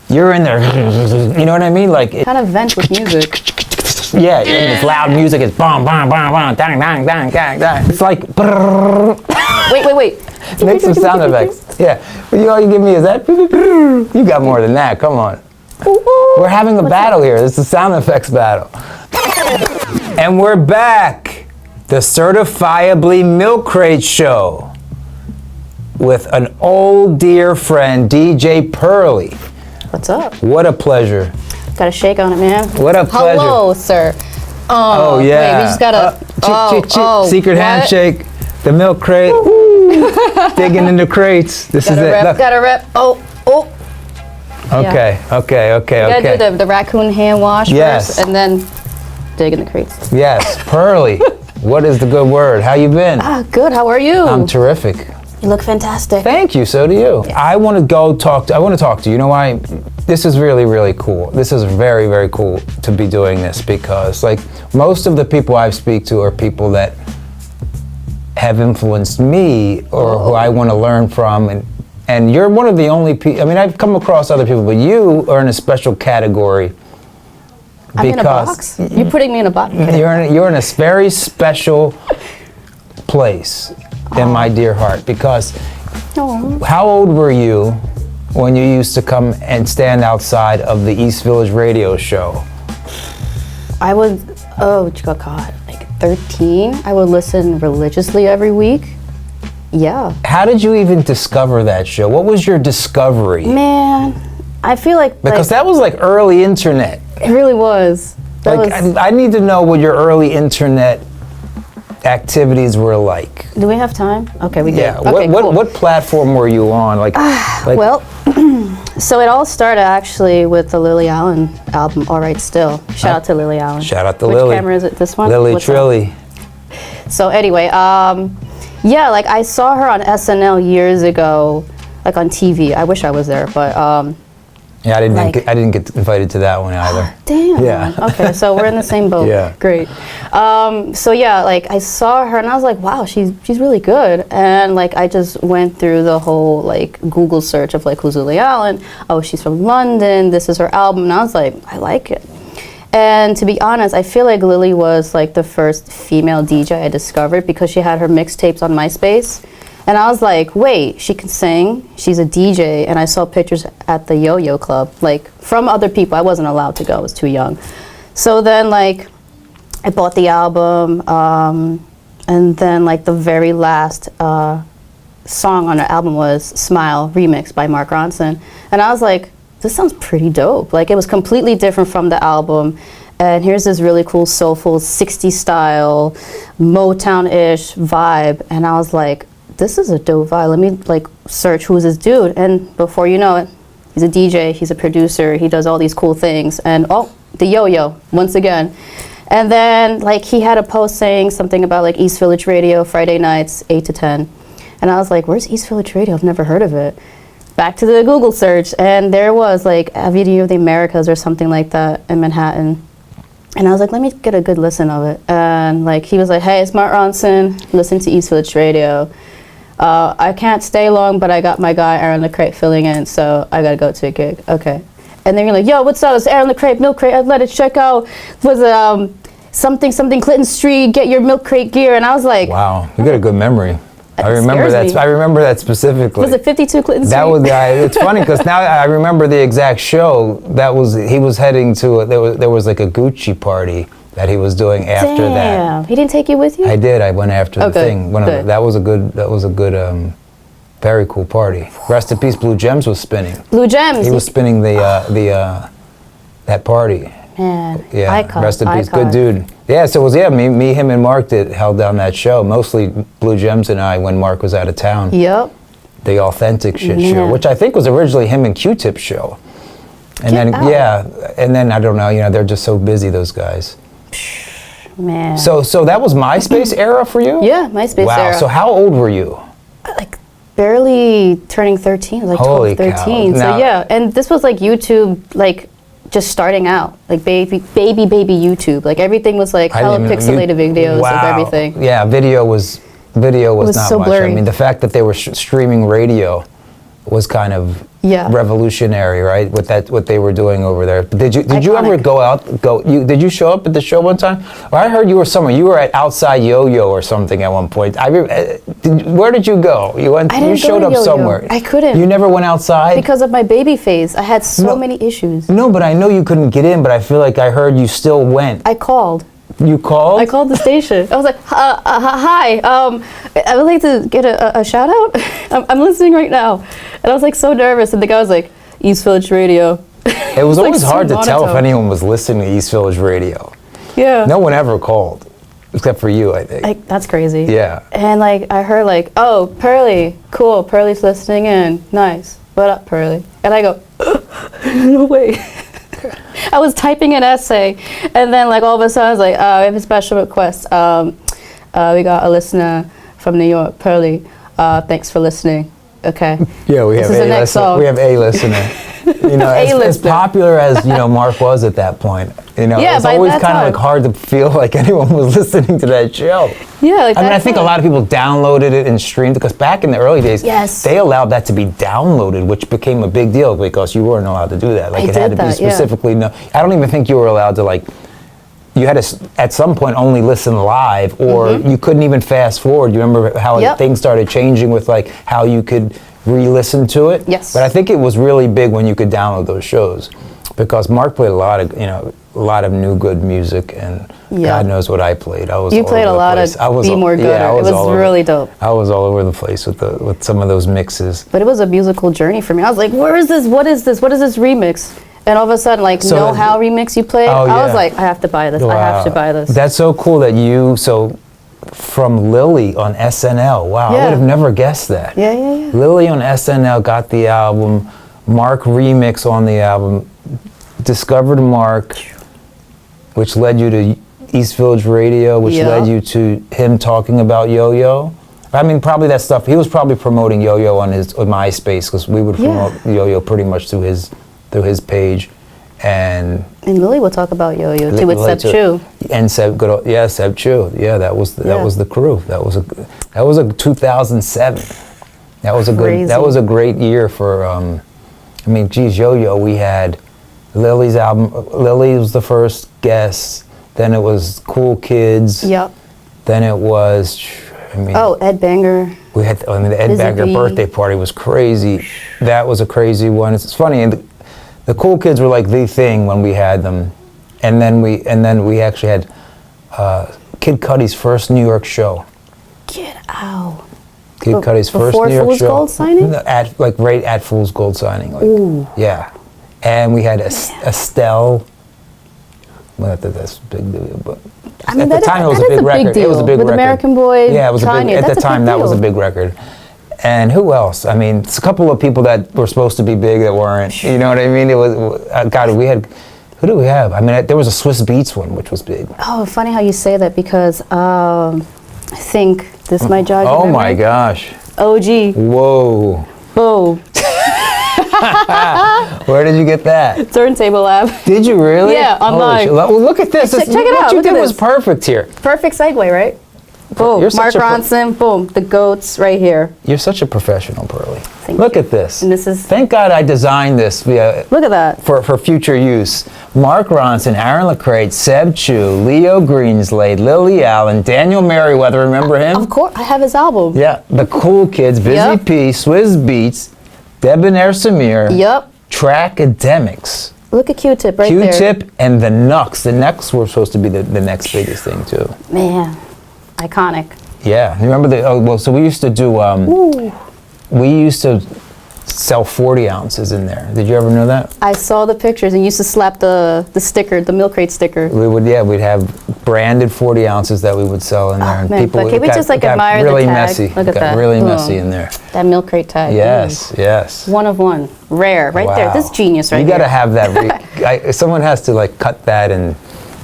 you're in there, you know what I mean? Like kind of vent with music. Yeah, and it's loud music. It's bang, bang, bang, bang, dang, dang, dang, dang, dang. It's like. Wait. Make some sound effects. Yeah, but all you give me is that. You got more than that. Come on. We're having a battle here. This is a sound effects battle. And we're back. The Certifiably Milkcrate Show with an old dear friend, DJ Perly. What's up? What a pleasure. Got a shake on it, man. What a pleasure. Hello, sir. Oh yeah. Wait, we just gotta. Secret what? handshake. The milk crate. Digging into crates. This Gotta is rep, it. Look. gotta rep. Oh. Okay. You gotta do the raccoon hand wash Yes. first, and then dig in the crates. Yes, Perly. What is the good word? How you been? Good. How are you? I'm terrific. You look fantastic. Thank you. So do you. Yeah. I want to talk to you. You know why? This is really, really cool. This is very, very cool to be doing this because, like, most of the people I speak to are people that have influenced me or who I want to learn from, and you're one of the only people. I mean, I've come across other people, but you are in a special category. I'm in a box? You're putting me in a box? You're in a very special place in my dear heart because how old were you when you used to come and stand outside of the East Village radio show? I was, God, like 13. I would listen religiously every week. Yeah. How did you even discover that show? What was your discovery? Man, I feel like... Because that was like early internet. It really was. I need to know what your early internet activities were like. Do we have time? Okay, we do. Yeah. Okay, cool. What platform were you on? Well, so it all started actually with the Lily Allen album, All Right Still. Shout out to Lily Allen. Shout out to Which Lily. Which camera is it? This one? Lily What's Trilly. that? So anyway, yeah, like I saw her on SNL years ago, like on TV. I wish I was there, but yeah, I didn't get invited to that one either. Damn. Yeah. Okay, so we're in the same boat. Yeah. Great. So yeah, like I saw her and I was like, wow, she's really good. And like I just went through the whole like Google search of like who's Lily Allen. Oh, she's from London. This is her album. And I was like, I like it. And to be honest, I feel like Lily was like the first female DJ I discovered because she had her mixtapes on Myspace. And I was like, wait, she can sing, she's a DJ, and I saw pictures at the Yo-Yo Club, like from other people. I wasn't allowed to go, I was too young. So then like, I bought the album, and then like the very last song on her album was Smile, remixed by Mark Ronson. And I was like, this sounds pretty dope. Like it was completely different from the album. And here's this really cool, soulful, 60s style, Motown-ish vibe. And I was like, this is a dope vibe. Let me like search who's this dude. And before you know it, he's a DJ, he's a producer, he does all these cool things. And oh, the yo-yo, once again. And then like he had a post saying something about like East Village Radio, Friday nights, 8 to 10. And I was like, where's East Village Radio? I've never heard of it. Back to the Google search, and there was like Avenue of the Americas or something like that in Manhattan. And I was like, let me get a good listen of it. And like he was like, hey, it's Mark Ronson, listen to East Village Radio. I can't stay long, but I got my guy Aaron LaCrate filling in, so I gotta go to a gig. Okay. And then you're like, yo, what's up? It's Aaron LaCrate, Milkcrate Athletics. Check out something Clinton Street. Get your Milkcrate gear. And I was like, wow, you got a good memory. I remember that. I remember that specifically. Was it 52 Clinton Street? That was. It's funny because now I remember the exact show. That was he was heading to. There was like a Gucci party that he was doing after that. Damn, he didn't take you with you? I did. I went after the thing. That was a good. Very cool party. Rest in peace. Blue Gems was spinning. Blue Gems. He was spinning that party. Man, yeah. icon. Rest in peace. Icon. Good dude. Yeah. So it was me, him, and Mark held down that show. Mostly Blue Gems and I when Mark was out of town. Yep. The Authentic Shit show, which I think was originally him and Q-Tip's show. And then I don't know. You know, they're just so busy, those guys. Man. So that was MySpace era for you? Yeah, MySpace era. Wow. So how old were you? Like barely turning 13, like Holy 12, 13. cow. So yeah, and this was like YouTube, like just starting out, like baby YouTube. Like everything was like hella pixelated videos of everything. Yeah, video was not so much. blurry. I mean, the fact that they were streaming radio was kind of revolutionary, right? What they were doing over there. Did you ever did you show up at the show one time? Well, I heard you were somewhere. You were at Outside Yo-Yo or something at one point. Where did you go? You showed up somewhere. I couldn't. You never went outside? Because of my baby phase. I had so many issues. No, but I know you couldn't get in, but I feel like I heard you still went. I called. You called? I called the station. I was like, hi, I would like to get a shout out. I'm listening right now. And I was like so nervous. And the guy was like, East Village Radio. It was always like hard to tell if anyone was listening to East Village Radio. Yeah. No one ever called, except for you, I think. That's crazy. Yeah. And like, I heard like, oh, Perly, cool, Perly's listening in. Nice. What up, Perly? And I go, no way. I was typing an essay, and then like all of a sudden I was like, we have a special request. We got a listener from New York, Perly. Thanks for listening. Okay. Yeah, we have a listener. You know, as popular as Mark was at that point. It's always kind of like hard to feel like anyone was listening to that show. Yeah, like I think a lot of people downloaded it and streamed it because back in the early days, they allowed that to be downloaded, which became a big deal because you weren't allowed to do that. Like it had to be specifically I don't even think you were allowed to you had to at some point only listen live, or you couldn't even fast forward. You remember how things started changing with like how you could re-listen to it? Yes. But I think it was really big when you could download those shows, because Mark played a lot of new good music, and God knows what I played. You played a lot of Be More Good. It was really dope. I was all over the place with some of those mixes. But it was a musical journey for me. I was like, where is this? What is this? What is this remix? And all of a sudden, like, Know How remix you played, I was like, I have to buy this. Wow. I have to buy this. That's so cool that from Lily on SNL. Wow, I would have never guessed that. Yeah. Lily on SNL got the album, Mark remix on the album, discovered Mark, which led you to East Village Radio, which led you to him talking about Yo-Yo. I mean, probably that stuff. He was probably promoting Yo-Yo on MySpace, because we would promote Yo-Yo pretty much through his page, and Lily would talk about Yo-Yo too with Seb Chu. And Seb Chu. Yeah, that was the crew. That was a 2007. That was a great year for. I mean, geez, Yo-Yo. We had Lily's album. Lily was the first guest. Then it was Cool Kids. Yep. Then it was. Ed Banger. We had. The Ed Banger birthday party was crazy. That was a crazy one. It's funny, and the Cool Kids were like the thing when we had them, and then we actually had Kid Cudi's first New York show. Get out. Kid Cudi's first New York show. Before Fool's Gold signing? Right at Fool's Gold signing. Ooh. Yeah, and we had Estelle. Well, that's a big deal, but at the time it was a big record. It was a big record. With American Boy. Yeah, it was Kanye. At the time, that was a big record. And who else? I mean, it's a couple of people that were supposed to be big that weren't. You know what I mean? It was we had. Who do we have? I mean, there was a Swiss Beats one, which was big. Oh, funny how you say that, because I think this might jog your memory. my gosh. OG. Whoa. Boom. Where did you get that? Turntable Lab. Did you really? Yeah, online. Well, look at this. Check it out. What you did was perfect here. Perfect segue, right? Boom. Mark Ronson. Boom. The goats right here. You're such a professional, Perly. Look at this. And this is. Thank God I designed this. Look at that. For future use. Mark Ronson, Aaron LaCrate, Seb Chu, Leo Greenslade, Lily Allen, Daniel Merriweather. Remember him? Of course. I have his album. Yeah. The Cool Kids, Busy P, Swizz Beats, Debonair Samir. Yep. Trackademics. Look at Q-Tip right there. Q-Tip and the Knucks. The Knucks were supposed to be the next biggest thing too. Man, iconic. Yeah, you remember so we used to do. We used to sell 40 ounces in there. Did you ever know that? I saw the pictures, and you used to slap the sticker, the Milkcrate sticker. We'd have branded 40 ounces that we would sell in there, and people. Can we just admire really the tag? messy. Look at that. Really messy in there. That Milkcrate tag. Yes. One of one, rare, right there. This is genius, right? You got to have that. Someone has to cut that and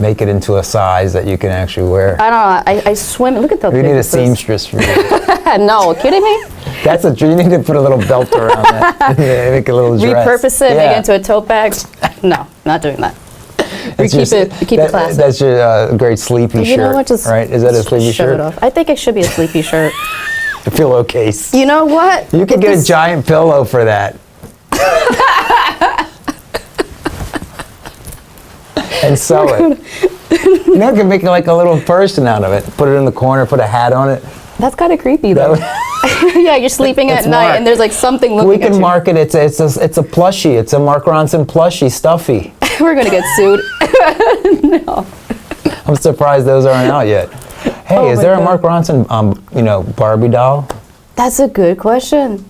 make it into a size that you can actually wear. I don't know. I swim. Look at those. We need a seamstress for you. No, kidding me? You need to put a little belt around that. Make a little dress. Repurpose it, make it into a tote bag. No, not doing that. We keep it classy. That's your great sleepy shirt, right? Is that a sleepy shirt? It off. I think it should be a sleepy shirt. A pillowcase. You know what? You could get a giant pillow for that. and sew it. You know, you can make like a little person out of it. Put it in the corner, put a hat on it. That's kind of creepy, though. Yeah, you're sleeping at night, and there's like something looking We at can you. market it. It's a plushie. It's a Mark Ronson plushie, stuffy. We're gonna get sued. No. I'm surprised those aren't out yet. Hey, Oh is my there a God. Mark Ronson, Barbie doll? That's a good question.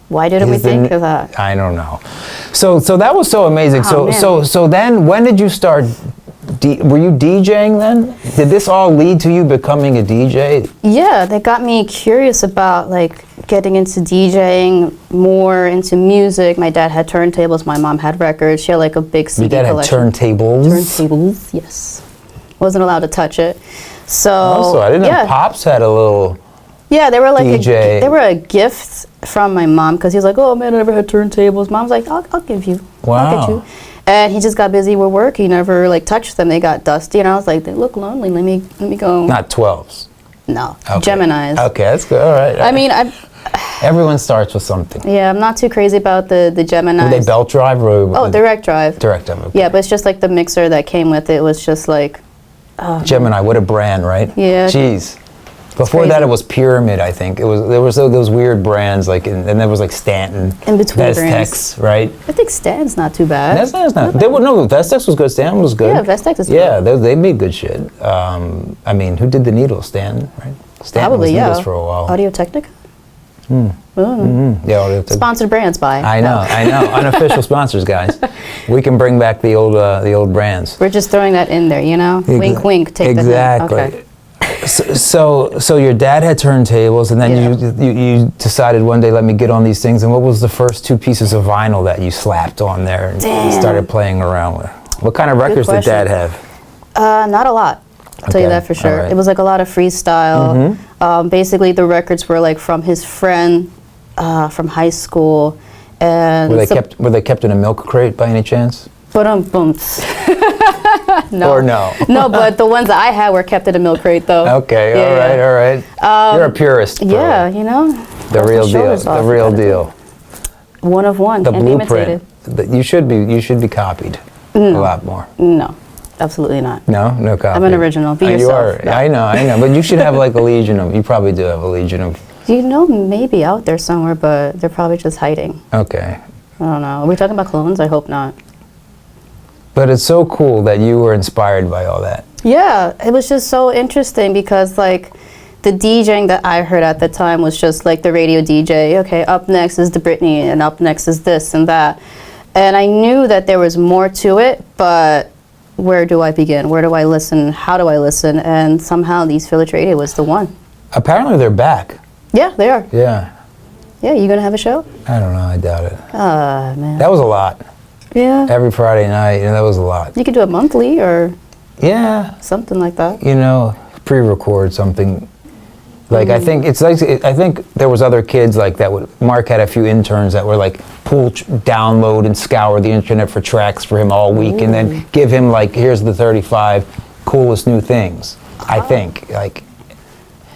Why didn't we think of that? I don't know. So that was so amazing. Oh, man. So then, when did you start? Were you DJing then? Did this all lead to you becoming a DJ? Yeah, that got me curious about like getting into DJing, more into music. My dad had turntables. My mom had records. She had like a big CD Your dad collection. had turntables. Turntables, yes. Wasn't allowed to touch it. So Also, I didn't know Pops had a little. Yeah, they were like DJ. they were a gift from my mom because he was like, "Oh man, I never had turntables." Mom's like, "I'll give you. Wow. I'll get you." And he just got busy with work. He never like touched them. They got dusty, and I was like, "They look lonely. Let me go." Not 12s. No, Okay. Geminis. Okay, that's good. All right. I mean, Everyone starts with something. yeah, I'm not too crazy about the Geminis. Were they belt drive or? Oh, direct drive. Direct drive. Okay. Yeah, but it's just like the mixer that came with it was just like, Gemini, what a brand, right? Yeah. Jeez. Before that, crazy. it was Pyramid, I think. There was those weird brands and there was like Stanton. In between Vestex, brands. right? I think Stan's not too bad. That's not. They were no. Vestex was good. Stanton was good. Yeah, Vestex is Yeah, they made good shit. I mean, who did the needles? Stanton, right? Stanton Probably, was yeah. needles for a while. Audio Technica. Yeah, Audio Tech. Sponsored brands by. I know. Unofficial sponsors, guys. We can bring back the old brands. We're just throwing that in there, you know? Wink, wink, take Exactly. the hint. Okay. So your dad had turntables, and then you decided one day, let me get on these things. And what was the first 2 pieces of vinyl that you slapped on there and started playing around with? What kind of records did Dad have? Not a lot. I'll tell you Okay, that for sure. all right. It was like a lot of freestyle. Basically, the records were like from his friend from high school. And Were they kept in a milk crate by any chance? No. Or no? No, but the ones that I had were kept in a milk crate, though. Okay, Yeah, all right. You're a purist. Pearl. Yeah, you know. The Dust real my deal. shoulders off. The real deal. One of one. The Can't be imitated. blueprint. You should be copied a lot more. No, absolutely not. No copy. I'm an original. Be You yourself. are. No. I know. But you should have like a legion of. You probably do have a legion of. You know, maybe out there somewhere, but they're probably just hiding. Okay. I don't know. Are we talking about clones? I hope not. But it's so cool that you were inspired by all that. Yeah, it was just so interesting because like the DJing that I heard at the time was just like the radio DJ. Okay, up next is the Britney, and up next is this and that. And I knew that there was more to it, but where do I begin? Where do I listen? How do I listen? And somehow East Village Radio was the one. Apparently they're back. Yeah, they are. Yeah. Yeah, you gonna have a show? I don't know. I doubt it. Man. That was a lot. Yeah. Every Friday night, that was a lot. You could do it monthly or Yeah. something like that. Pre-record something. Like I think I think there was other kids like that. Mark had a few interns that were like download and scour the internet for tracks for him all week, and then give him like, here's the 35 coolest new things. I think like.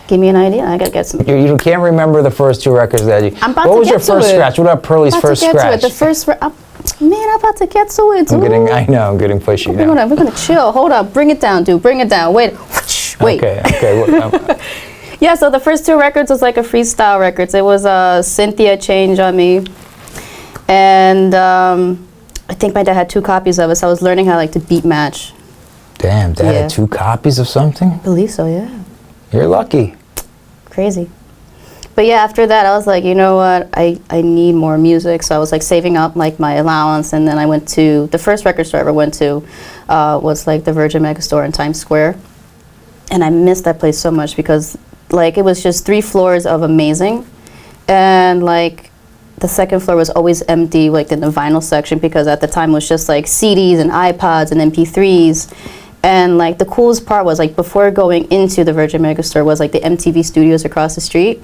Give me an idea. I gotta get some. You can't remember the first 2 records that you. I'm about what to was get your to first it. scratch? What about Perly's first scratch? The first. Man, I'm about to get to it. I know, I'm getting pushy now. We're gonna chill. Hold up. Bring it down, dude. Bring it down. Wait. Wait. Okay. Yeah. So the first 2 records was like a freestyle records. It was Cynthia Change on Me, and I think my dad had 2 copies of it. So I was learning how to beat match. Damn, Dad had 2 copies of something? I believe so. Yeah. You're lucky. Crazy. But yeah, after that, I was like, you know what? I need more music. So I was like saving up like my allowance, and then I went to the first record store I ever went to was like the Virgin Megastore in Times Square, and I missed that place so much because like it was just 3 floors of amazing, and like the second floor was always empty, like in the vinyl section, because at the time it was just like CDs and iPods and MP3s. And like the coolest part was like before going into the Virgin Megastore was like the MTV studios across the street.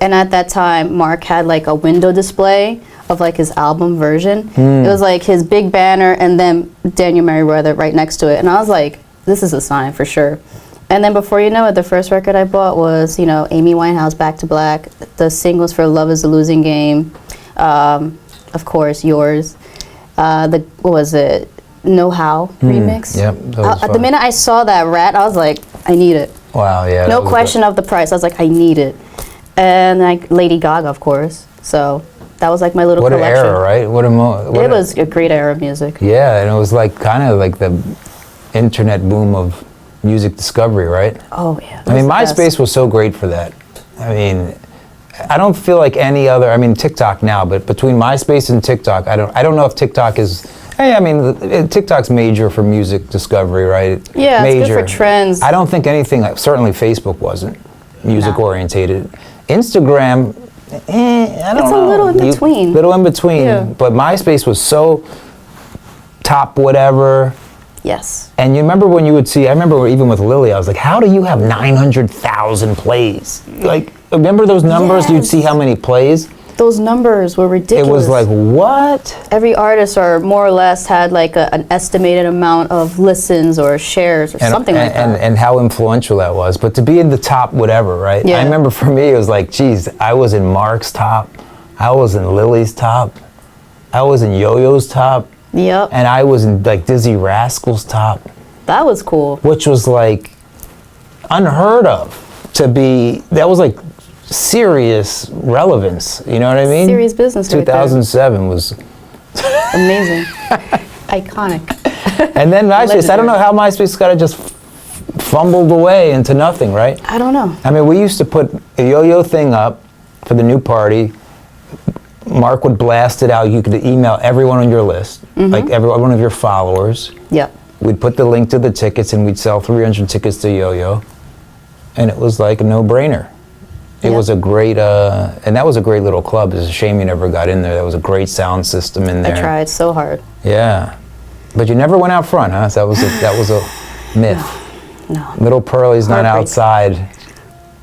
And at that time, Mark had like a window display of like his album version. It was like his big banner and then Daniel Merriweather right next to it. And I was like, this is a sign for sure. And then before you know it, the first record I bought was, Amy Winehouse, Back to Black, the singles for Love is a Losing Game, of course, yours. What was it? Know How remix. Yep. At the minute I saw that Rat, I was like, I need it. Wow. Yeah. No question of the price. I was like, I need it. And like Lady Gaga, of course. So that was like my little What an collection. era, right? It was a great era of music. Yeah, and it was like kind of like the internet boom of music discovery, right? Oh yeah. I mean, MySpace was so great for that. I mean, I don't feel like any other. I mean, TikTok now, but between MySpace and TikTok, I don't know if TikTok is. Hey, I mean, TikTok's major for music discovery, right? Yeah, major. it's good for trends. I don't think anything. Certainly, Facebook wasn't music orientated. Instagram, I don't know. It's a little in between. Little in between. Yeah. But MySpace was so top whatever. Yes. And you remember when you would see, I remember even with Lily, I was like, how do you have 900,000 plays? Like, remember those numbers? You'd see how many plays? Those numbers were ridiculous. It was like, what? Every artist or more or less had like an estimated amount of listens or shares or something like that. And how influential that was. But to be in the top whatever, right? Yeah. I remember for me, it was like, geez, I was in Mark's top. I was in Lily's top. I was in Yo-Yo's top. Yep. And I was in like Dizzy Rascal's top. That was cool. Which was like unheard of to be, that was like serious relevance, you know what I mean? Serious business. 2007 was amazing. Iconic. And then MySpace, I don't know how MySpace got just fumbled away into nothing, right? I don't know. I mean, we used to put a Yo-Yo thing up for the new party. Mark would blast it out. You could email everyone on your list, like every one of your followers. Yep. We'd put the link to the tickets and we'd sell 300 tickets to Yo-Yo. And it was like a no-brainer. It was a great, and that was a great little club. It's a shame you never got in there. There was a great sound system in there. I tried so hard. Yeah. But you never went out front, huh? So that was a myth. No. Little Pearly's not outside.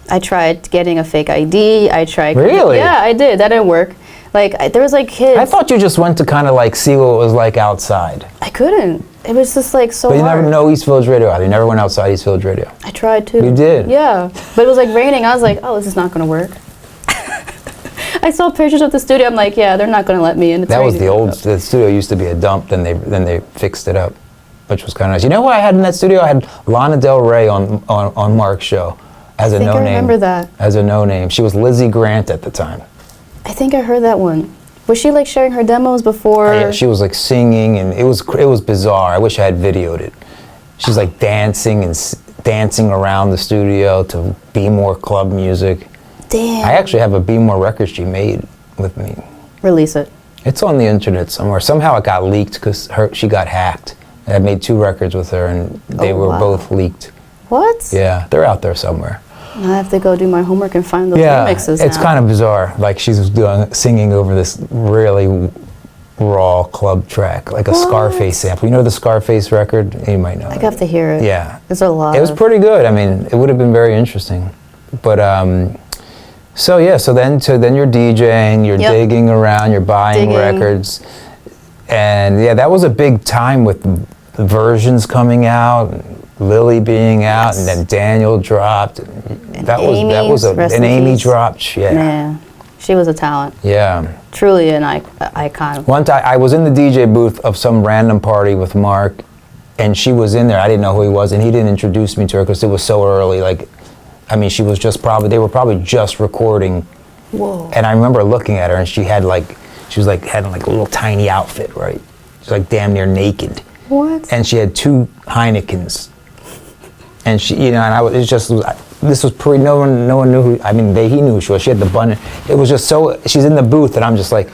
I tried getting a fake ID. I tried. Really? Yeah, I did. That didn't work. Like, there was like kids. I thought you just went to kind of like see what it was like outside. I couldn't. It was just like so But you hard. never know East Village Radio either. You never went outside East Village Radio. I tried to. You did? Yeah. But it was like raining. I was like, oh, this is not going to work. I saw pictures of the studio. I'm like, yeah, they're not going to let me in. It's That was raining. the studio used to be a dump, then they fixed it up, which was kind of nice. You know who I had in that studio? I had Lana Del Rey on Mark's show as a no-name. I remember that. As a no-name. She was Lizzie Grant at the time. I think I heard that one. Was she like sharing her demos before? Yeah, she was like singing, and it was bizarre. I wish I had videoed it. She's like dancing around the studio to Be More club music. Damn. I actually have a Be More record she made with me. Release it. It's on the internet somewhere. Somehow it got leaked because she got hacked. I made 2 records with her, and they were both leaked. What? Yeah, they're out there somewhere. I have to go do my homework and find those remixes it's now. kind of bizarre. Like she's singing over this really raw club track, like a Scarface sample. You know the Scarface record? You might know. I have to hear it. Yeah. There's a lot. It was pretty good. I mean, it would have been very interesting. But so then you're DJing, you're digging around, you're buying records. And yeah, that was a big time with versions coming out, Lily being out, and then Daniel dropped. And Amy dropped. Yeah. Man, she was a talent. Yeah. Truly an icon. One time I was in the DJ booth of some random party with Mark, and she was in there. I didn't know who he was, and he didn't introduce me to her because it was so early. Like, I mean, they were probably just recording. Whoa. And I remember looking at her, and she had like a little tiny outfit, right? She was like damn near naked. What? And she had 2 Heinekens. And she, this was pre, no one knew who, I mean, he knew who she was. She had the bun. It was just so, she's in the booth, and I'm just like,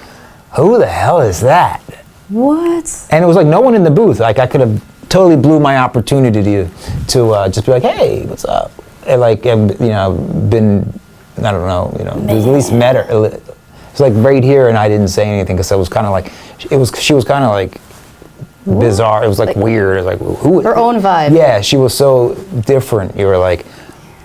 who the hell is that? What? And it was like no one in the booth. Like I could have totally blew my opportunity to just be like, hey, what's up? And been, I don't know, at least met her. It's like right here, and I didn't say anything because I was kind of like, she was kind of like bizarre. It was like weird. It was like, who? Her own vibe. Yeah, she was so different. You were like,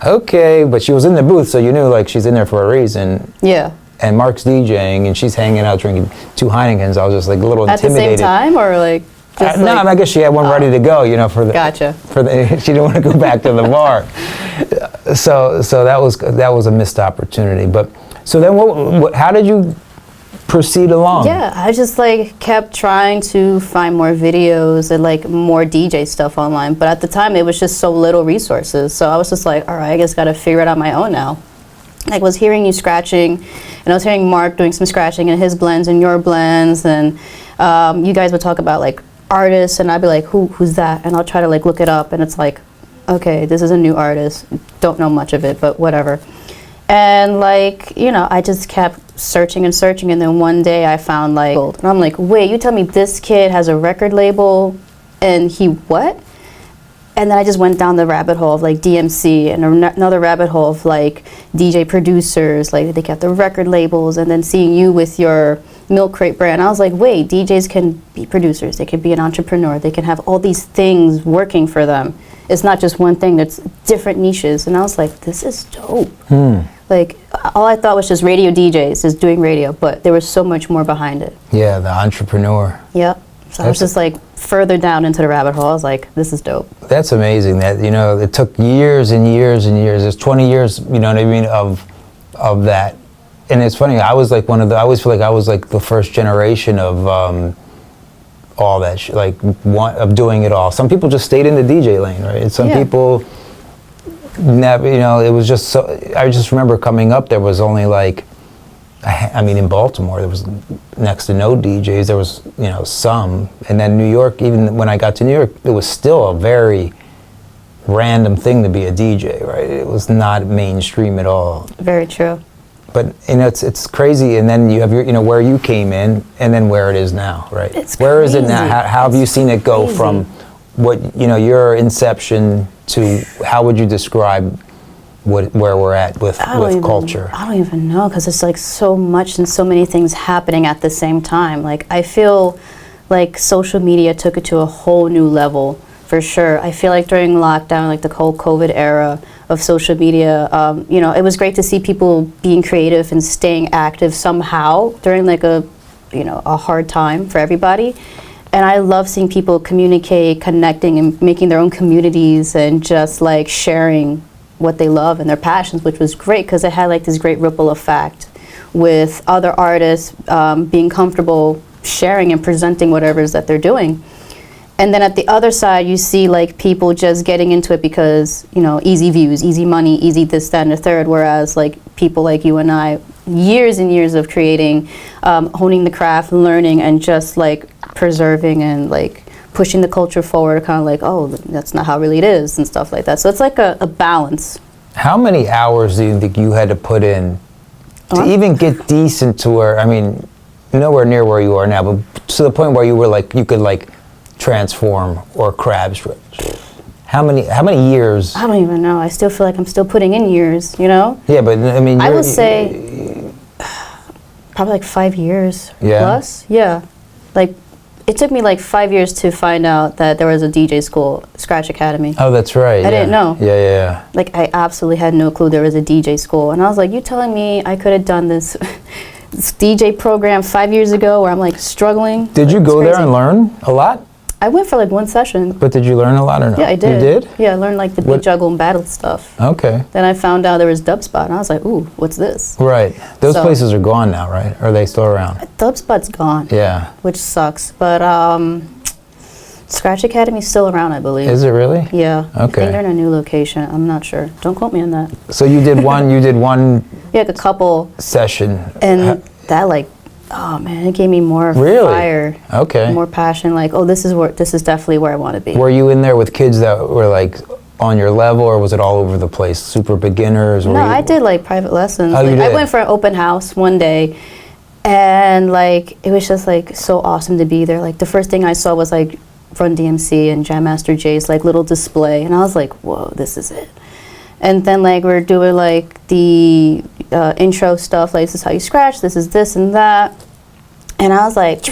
okay, but she was in the booth, so you knew like she's in there for a reason. Yeah. And Mark's DJing, and she's hanging out drinking 2 Heinekens. I was just like a little intimidated. At the same time, or like? No, I guess she had one ready to go. For the. Gotcha. She didn't want to go back to the bar. So that was a missed opportunity. But so then, how did you proceed along. Yeah, I just like kept trying to find more videos and like more DJ stuff online. But at the time, it was just so little resources. So I was just like, all right, I guess got to figure it out on my own now. Like, was hearing you scratching, and I was hearing Mark doing some scratching in his blends and your blends, and you guys would talk about like artists, and I'd be like, who's that? And I'll try to like look it up, and it's like, okay, this is a new artist. Don't know much of it, but whatever. And like, you know, I just kept searching and searching, and then one day I found like, and I'm like, wait, you tell me this kid has a record label, and he what? And then I just went down the rabbit hole of like DMC, and another rabbit hole of like DJ producers, like they got the record labels, and then seeing you with your Milkcrate brand. I was like, wait, DJs can be producers, they can be an entrepreneur, they can have all these things working for them. It's not just one thing, it's different niches. And I was like, this is dope. Like, all I thought was just radio DJs, just doing radio, but there was so much more behind it. Yeah, the entrepreneur. Yep. So I was just like further down into the rabbit hole. I was like, this is dope. That's amazing that, you know, it took years and years and years. It's 20 years, you know what I mean, of that. And it's funny, I was like I always feel like I was like the first generation of all that of doing it all. Some people just stayed in the DJ lane, right? And some people never, you know, it was just so, I just remember coming up, there was only like, I mean, in Baltimore, there was next to no DJs. There was, you know, some. And then New York, even when I got to New York, it was still a very random thing to be a DJ, right? It was not mainstream at all. Very true. But, you know, it's crazy. And then you have your, you know, where you came in and then where it is now, right? It's where crazy. is it now? How have you seen it go from what, you know, your inception to, how would you describe where we're at with culture? I don't even know, because it's like so much and so many things happening at the same time. Like, I feel like social media took it to a whole new level, for sure. I feel like during lockdown, like the whole COVID era of social media, you know, it was great to see people being creative and staying active somehow during like a, you know, a hard time for everybody. And I love seeing people communicate, connecting, and making their own communities and just like sharing what they love and their passions, which was great because it had like this great ripple effect with other artists being comfortable sharing and presenting whatever it is that they're doing. And then at the other side, you see like people just getting into it because, you know, easy views, easy money, easy this, that, and the third, whereas like people like you and I, years and years of creating, honing the craft, learning, and just like preserving and like pushing the culture forward, kind of like, oh, that's not how really it is, and stuff like that. So it's like a balance. How many hours do you think you had to put in to even get decent to where, I mean, nowhere near where you are now, but to the point where you were like, you could like transform or crab stretch? How many years? I don't even know. I still feel like I'm still putting in years, you know? Yeah, but I mean, I would say probably like 5 years plus. Yeah. Like, it took me like 5 years to find out that there was a DJ school, Scratch Academy. Oh, that's right. I didn't know. Yeah. Like, I absolutely had no clue there was a DJ school. And I was like, you telling me I could have done this DJ program 5 years ago where I'm like struggling? Did you go there and learn a lot? I went for like one session. But did you learn a lot or no? Yeah, I did. You did? Yeah, I learned like the beat juggle and battle stuff. Okay. Then I found out there was Dubspot, and I was like, ooh, what's this? Right. Those places are gone now, right? Or are they still around? Dubspot's gone. Yeah. Which sucks. But Scratch Academy's still around, I believe. Is it really? Yeah. Okay. I think they're in a new location. I'm not sure. Don't quote me on that. So you did one. Yeah, like a couple. Session. And that like, oh man, it gave me more fire. Okay. More passion. Like, oh, this is definitely where I want to be. Were you in there with kids that were like on your level, or was it all over the place? Super beginners? No, I did like private lessons. Oh, you did? I went for an open house one day, and like it was just like so awesome to be there. Like the first thing I saw was like Run DMC and Jam Master Jay's like little display, and I was like, whoa, this is it. And then like we're doing like the intro stuff, like this is how you scratch, this is this and that. And I was like,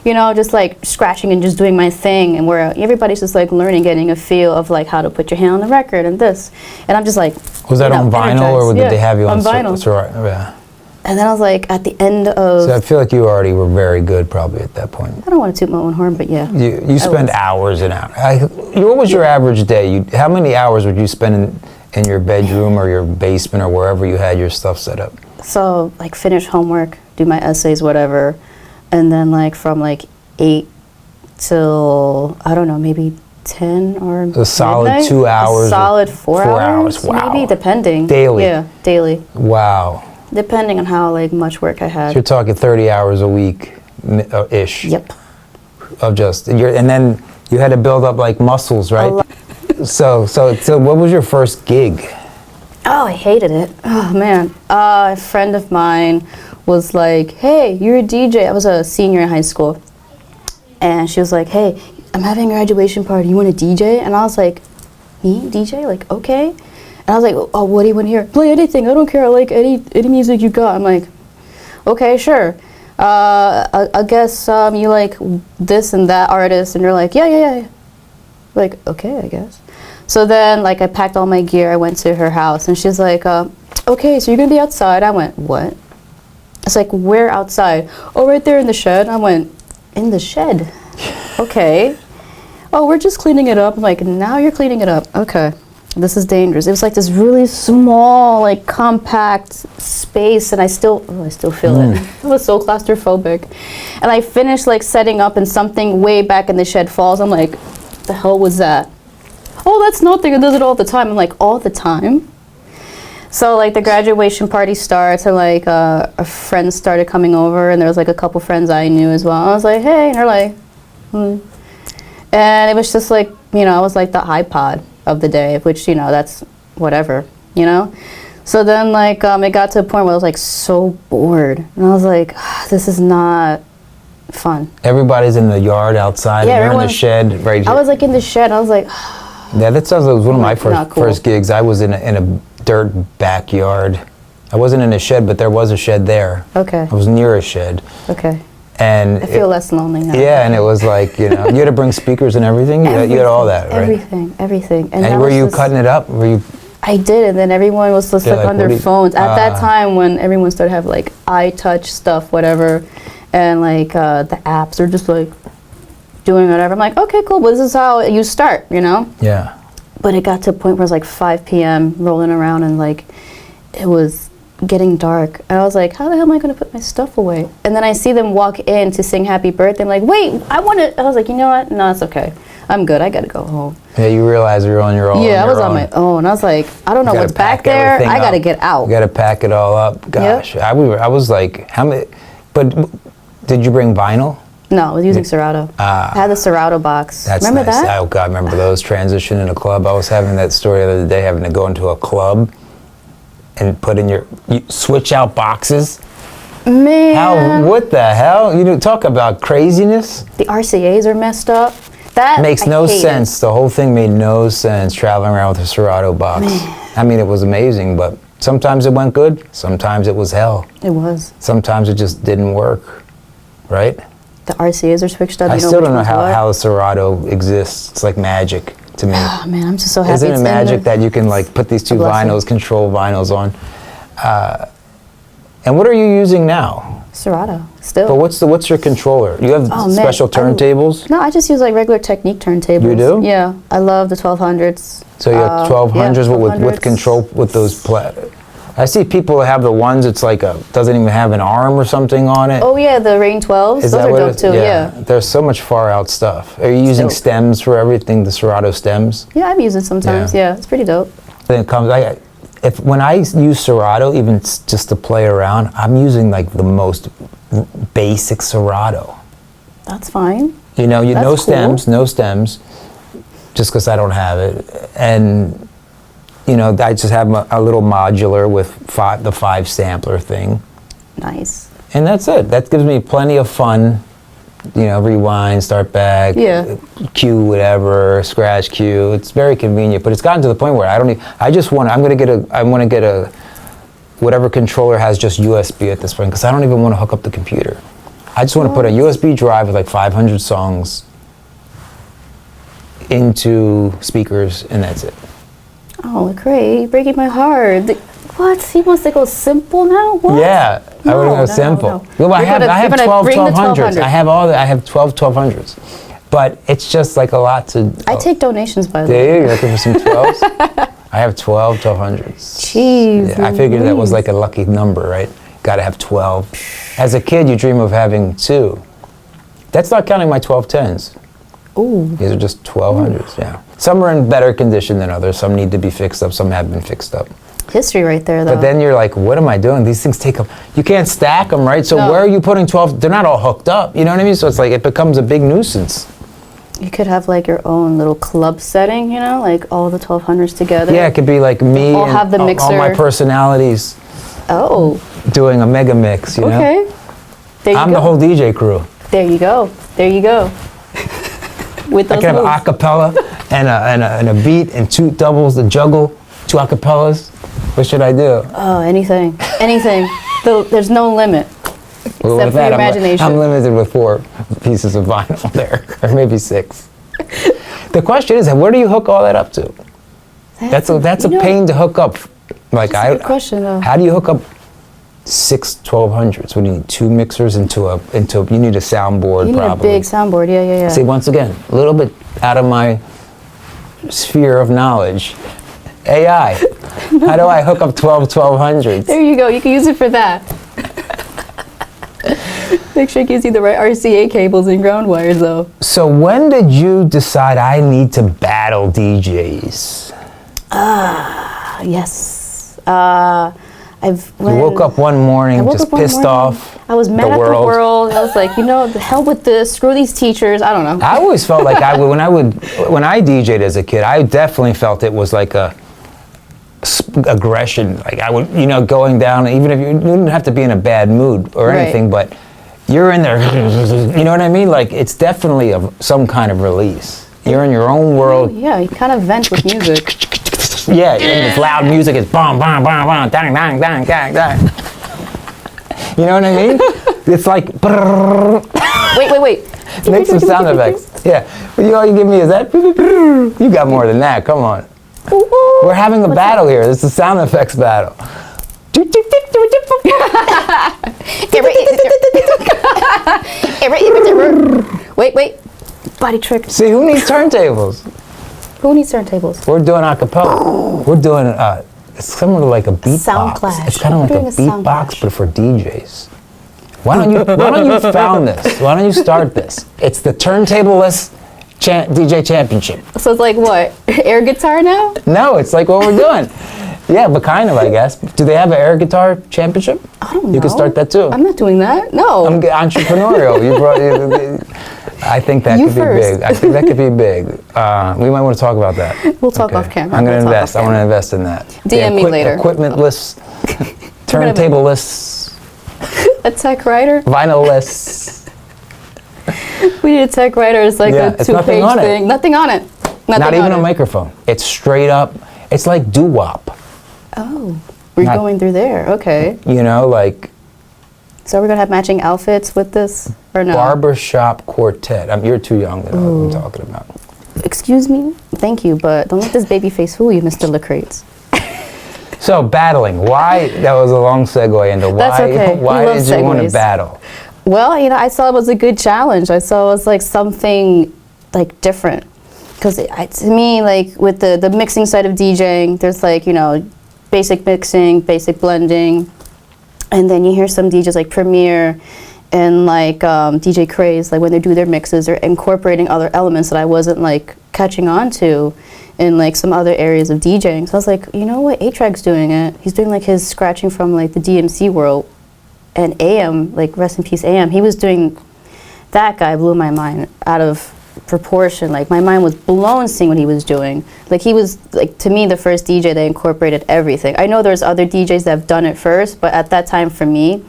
you know, just like scratching and just doing my thing, and where everybody's just like learning, getting a feel of like how to put your hand on the record and this. And I'm just like, was that on vinyl, or did they have you on vinyl? Yeah. And then I was like, at the end of... So I feel like you already were very good probably at that point. I don't want to toot my own horn, but yeah. You spend hours and hours. What was your average day? How many hours would you spend in your bedroom or your basement or wherever you had your stuff set up? so like finish homework, do my essays, whatever, and then like from like 8 till, I don't know, maybe 10 or a solid midnight? 2 hours. A solid 4 hours. Wow. Maybe, depending. Daily. Yeah, daily. Wow. Depending on how like much work I had. So you're talking 30 hours a week ish. Yep. Of just and then you had to build up like muscles, right? So what was your first gig? Oh, I hated it. Oh man. A friend of mine was like, "Hey, you're a DJ." I was a senior in high school, and she was like, "Hey, I'm having a graduation party. You want to DJ?" And I was like, "Me, DJ? Like, okay." And I was like, "Oh, what do you want to hear? Play anything. I don't care. I like any music you got." I'm like, "Okay, sure. I guess you like this and that artist." And you're like, yeah. Like, okay, I guess. So then, like, I packed all my gear. I went to her house, and she's like, "Okay, so you're gonna be outside." I went, "What?" It's like, "Where outside?" "Oh, right there in the shed." I went, "In the shed?" Okay. "Oh, we're just cleaning it up." I'm like, "Now you're cleaning it up." Okay. This is dangerous. It was like this really small, like compact space, and I still feel it. I was so claustrophobic. And I finished like setting up, and something way back in the shed falls. I'm like, the hell was that? "Oh, that's nothing. It does it all the time." I'm like, all the time? So like the graduation party starts, and like a friend started coming over, and there was like a couple friends I knew as well. I was like, "Hey," and they're like, And it was just like, I was like the iPod of the day, which, that's whatever, So then like it got to a point where I was like so bored, and I was like, this is not fun. Everybody's in the yard outside, and you're in the shed right here. I was like in the shed, and I was like, yeah, that sounds like it was one of my cool. first gigs. I was in a dirt backyard. I wasn't in a shed, but there was a shed there. Okay. I was near a shed. Okay. And I feel less lonely now. Yeah, and it was like, you had to bring speakers and everything. You had all that, right? Everything. And were you cutting it up? Were you? I did, and then everyone was just like on their phones. At that time, when everyone started to have like iTouch stuff, whatever, and like the apps are just like doing whatever. I'm like, okay, cool. Well, this is how you start, Yeah. But it got to a point where it was like 5 p.m. rolling around, and like it was getting dark. And I was like, how the hell am I going to put my stuff away? And then I see them walk in to sing happy birthday. I'm like, wait, I want to. I was like, you know what? No, it's okay. I'm good. I got to go home. Yeah, you realize you're on your own. Yeah, I was on my own. I was like, I don't know what's back there. I got to get out. You got to pack it all up. Gosh, yep. I was like, how many? But did you bring vinyl? No, I was using Serato. I had the Serato box. That's remember nice. that? Oh God, remember those? Transition in a club. I was having that story the other day, having to go into a club and put in you switch out boxes. Man. What the hell? Talk about craziness. The RCAs are messed up. That makes no sense. The whole thing made no sense, traveling around with a Serato box. Man. I mean, it was amazing, but sometimes it went good. Sometimes it was hell. It was. Sometimes it just didn't work, right? The RCAs are switched up. I still don't know how a Serato exists. It's like magic to me. Oh man, I'm just so happy. Isn't it magic that you can like put these two vinyls, control vinyls on? And what are you using now? Serato, still. But what's your controller? You have special turntables? No, I just use like regular Technique turntables. You do? Yeah, I love the 1200s. So you have 1200s with control with those. I see people have the ones it's like doesn't even have an arm or something on it. Oh yeah, the Rain 12s. Those are dope too. Yeah. There's so much far out stuff. Are you using stems for everything? The Serato stems? Yeah, I'm using sometimes. Yeah, it's pretty dope. Then it comes. When I use Serato, even just to play around, I'm using like the most basic Serato. That's fine. No stems, just because I don't have it, and. I just have a little modular with the 5 sampler thing. Nice. And that's it. That gives me plenty of fun. Rewind, start back, cue whatever, scratch cue. It's very convenient, but it's gotten to the point where I want to get a whatever controller has just USB at this point, because I don't even want to hook up the computer. I just want to put a USB drive with like 500 songs into speakers, and that's it. Oh, LaCrate, you're breaking my heart. What? He wants to go simple now? What? Yeah, I want to go simple. No. Well, I have 12 1200s. I have 12 1200s. But it's just like a lot to... I take donations, by the way. Do you? You're looking for some 12s? I have 1200s. Jeez. Yeah, I figured that was like a lucky number, right? Got to have 12. As a kid, you dream of having 2. That's not counting my 1210s. Ooh. These are just 1200s, yeah. Some are in better condition than others. Some need to be fixed up. Some have been fixed up. History right there, though. But then you're like, what am I doing? These things take up. You can't stack them, right? So No. where are you putting 12? They're not all hooked up. You know what I mean? So it's like it becomes a big nuisance. You could have like your own little club setting, you know, like all the 1200s together. Yeah, it could be like me All and have the all my mixer. personalities Oh, doing a mega mix. You know? okay. There you I'm go. the whole DJ crew. There you go. There you go. With I those can have moves. a cappella and a beat and 2 doubles to juggle, 2 acapellas. What should I do? Oh, anything. Anything. There's no limit. Well, Except with for your that, imagination. I'm limited with 4 pieces of vinyl there, or maybe 6. The question is, where do you hook all that up to? That's a pain to hook up. Like That's a good question, though. How do you hook up 6 1200s? What do you need? 2 mixers into you need a soundboard. You need probably. a big soundboard. Yeah. See, once again, a little bit out of my sphere of knowledge. AI. How do I hook up 1200s? There you go. You can use it for that. Make sure it gives you the right RCA cables and ground wires, though. So when did you decide I need to battle DJs? Yes. You woke up one morning just pissed off. I was mad the at world. the world. I was like, the hell with this. Screw these teachers. I don't know. I always felt like when I DJ'd as a kid, I definitely felt it was like a aggression. Like I would, going down, even if you didn't have to be in a bad mood or Right. anything, but you're in there, you know what I mean? Like it's definitely some kind of release. You're in your own world. Yeah, you kind of vent with music. Yeah, and it's loud music. It's bam, bam, bam, bam, dang, dang, dang, dang, dang. You know what I mean? It's like. Wait. Make some sound effects. Yeah. All you give me is that. You got more than that. Come on. We're having a battle here. This is a sound effects battle. Wait. Body trick. See, who needs turntables? Who needs turntables? We're doing a cappella. We're doing it's similar to like a beatbox. sound clash. It's kind of like We're a doing a sound beatbox, clash. but for DJs. Why don't you found this? Why don't you start this? It's the turntableless DJ championship. So it's like what? Air guitar now? No, it's like what we're doing. Yeah, but kind of, I guess. Do they have an air guitar championship? I don't know. You can start that too. I'm not doing that. No. I'm entrepreneurial. I think that You could first. be big. I think that could be big. We might want to talk about that. We'll talk off camera. I'm going to We'll talk invest. off I want to camera. invest in that. DM me later. Equipmentless, turntableless, A tech writer? vinylless. We need a tech writer. It's like Yeah, a it's nothing 2-page on it. thing. Nothing on it. Nothing Not even on a it. microphone. It's straight up. It's like doo-wop. Oh, we're Not- going through there. Okay. Like So we're going to have matching outfits with this? Or no? barbershop quartet. You're too young to know what I'm talking about. Excuse me? Thank you, but don't let this baby face fool you, Mr. LaCrate. So battling. Why? That was a long segue into why. That's okay. We Why love did you want to segues. battle? Well, I saw it was a good challenge. I saw it was like something like different. Because to me, like with the mixing side of DJing, there's like, basic mixing, basic blending. And then you hear some DJs like Premier and like DJ Craze, like when they do their mixes, they're incorporating other elements that I wasn't like catching on to in like some other areas of DJing. So I was like, you know what, A-Track's doing it. He's doing like his scratching from like the DMC world. And AM, like rest in peace AM, he was doing, that guy blew my mind out of proportion. Like my mind was blown seeing what he was doing. Like he was, like to me, the first DJ that incorporated everything. I know there's other DJs that have done it first, but at that time for me,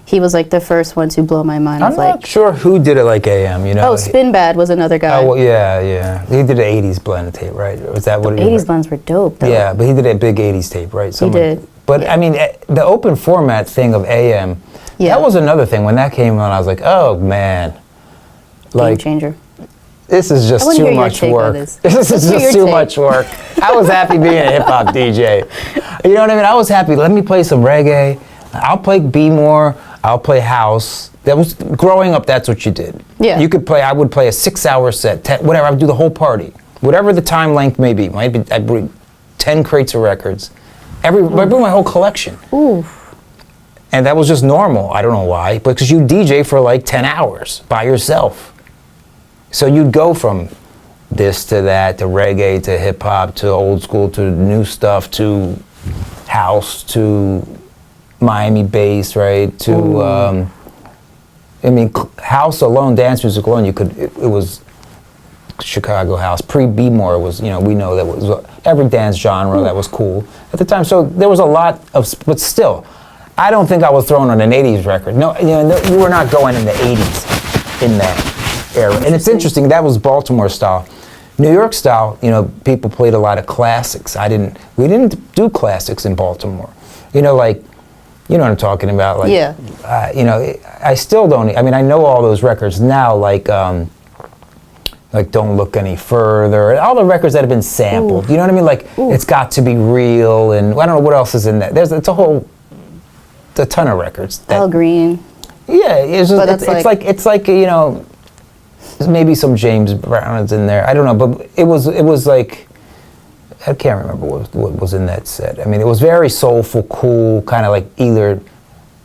he was like the first one to blow my mind. I'm not sure who did it like AM, Oh, Spin Bad was another guy. Oh, well, yeah. He did an 80s blend tape, right? Was that what it 80s blends were dope, though. Yeah, but he did a big 80s tape, right? He did. But Yeah. I mean, the open format thing of AM, Yeah. that was another thing. When that came on, I was like, oh, man. Game Like, changer. this is I just wanna too hear your much take on work. this. This Let's is hear just your too take. much work. I was happy being a hip hop DJ. You know what I mean? I was happy. Let me play some reggae. I'll play B-more. I'll play house. That was growing up. That's what you did. Yeah. You could play. I would play a 6-hour set, whatever. I would do the whole party, whatever the time length may be. I'd bring 10 crates of records. I brought my whole collection. Ooh. And that was just normal. I don't know why, because you DJ for like 10 hours by yourself. So you'd go from this to that, to reggae, to hip hop, to old school, to new stuff, to house, to Miami bass, right? To, house alone, dance music alone, it was Chicago house. Pre-B-more was, we know that was every dance genre that was cool at the time. So there was a lot of, but still, I don't think I was thrown on an 80s record. No, you were not going in the 80s in that era. And it's interesting, that was Baltimore style. New York style, people played a lot of classics. We didn't do classics in Baltimore. You know what I'm talking about? Like, yeah. I still don't, I know all those records now, like Don't Look Any Further, all the records that have been sampled. Ooh. You know what I mean? Like, It's Got to Be Real, and I don't know what else is in that. It's a ton of records. Al Green. Yeah, it's like maybe some James Brown is in there. I don't know, but it was like, I can't remember what was in that set. It was very soulful, cool, kind of like either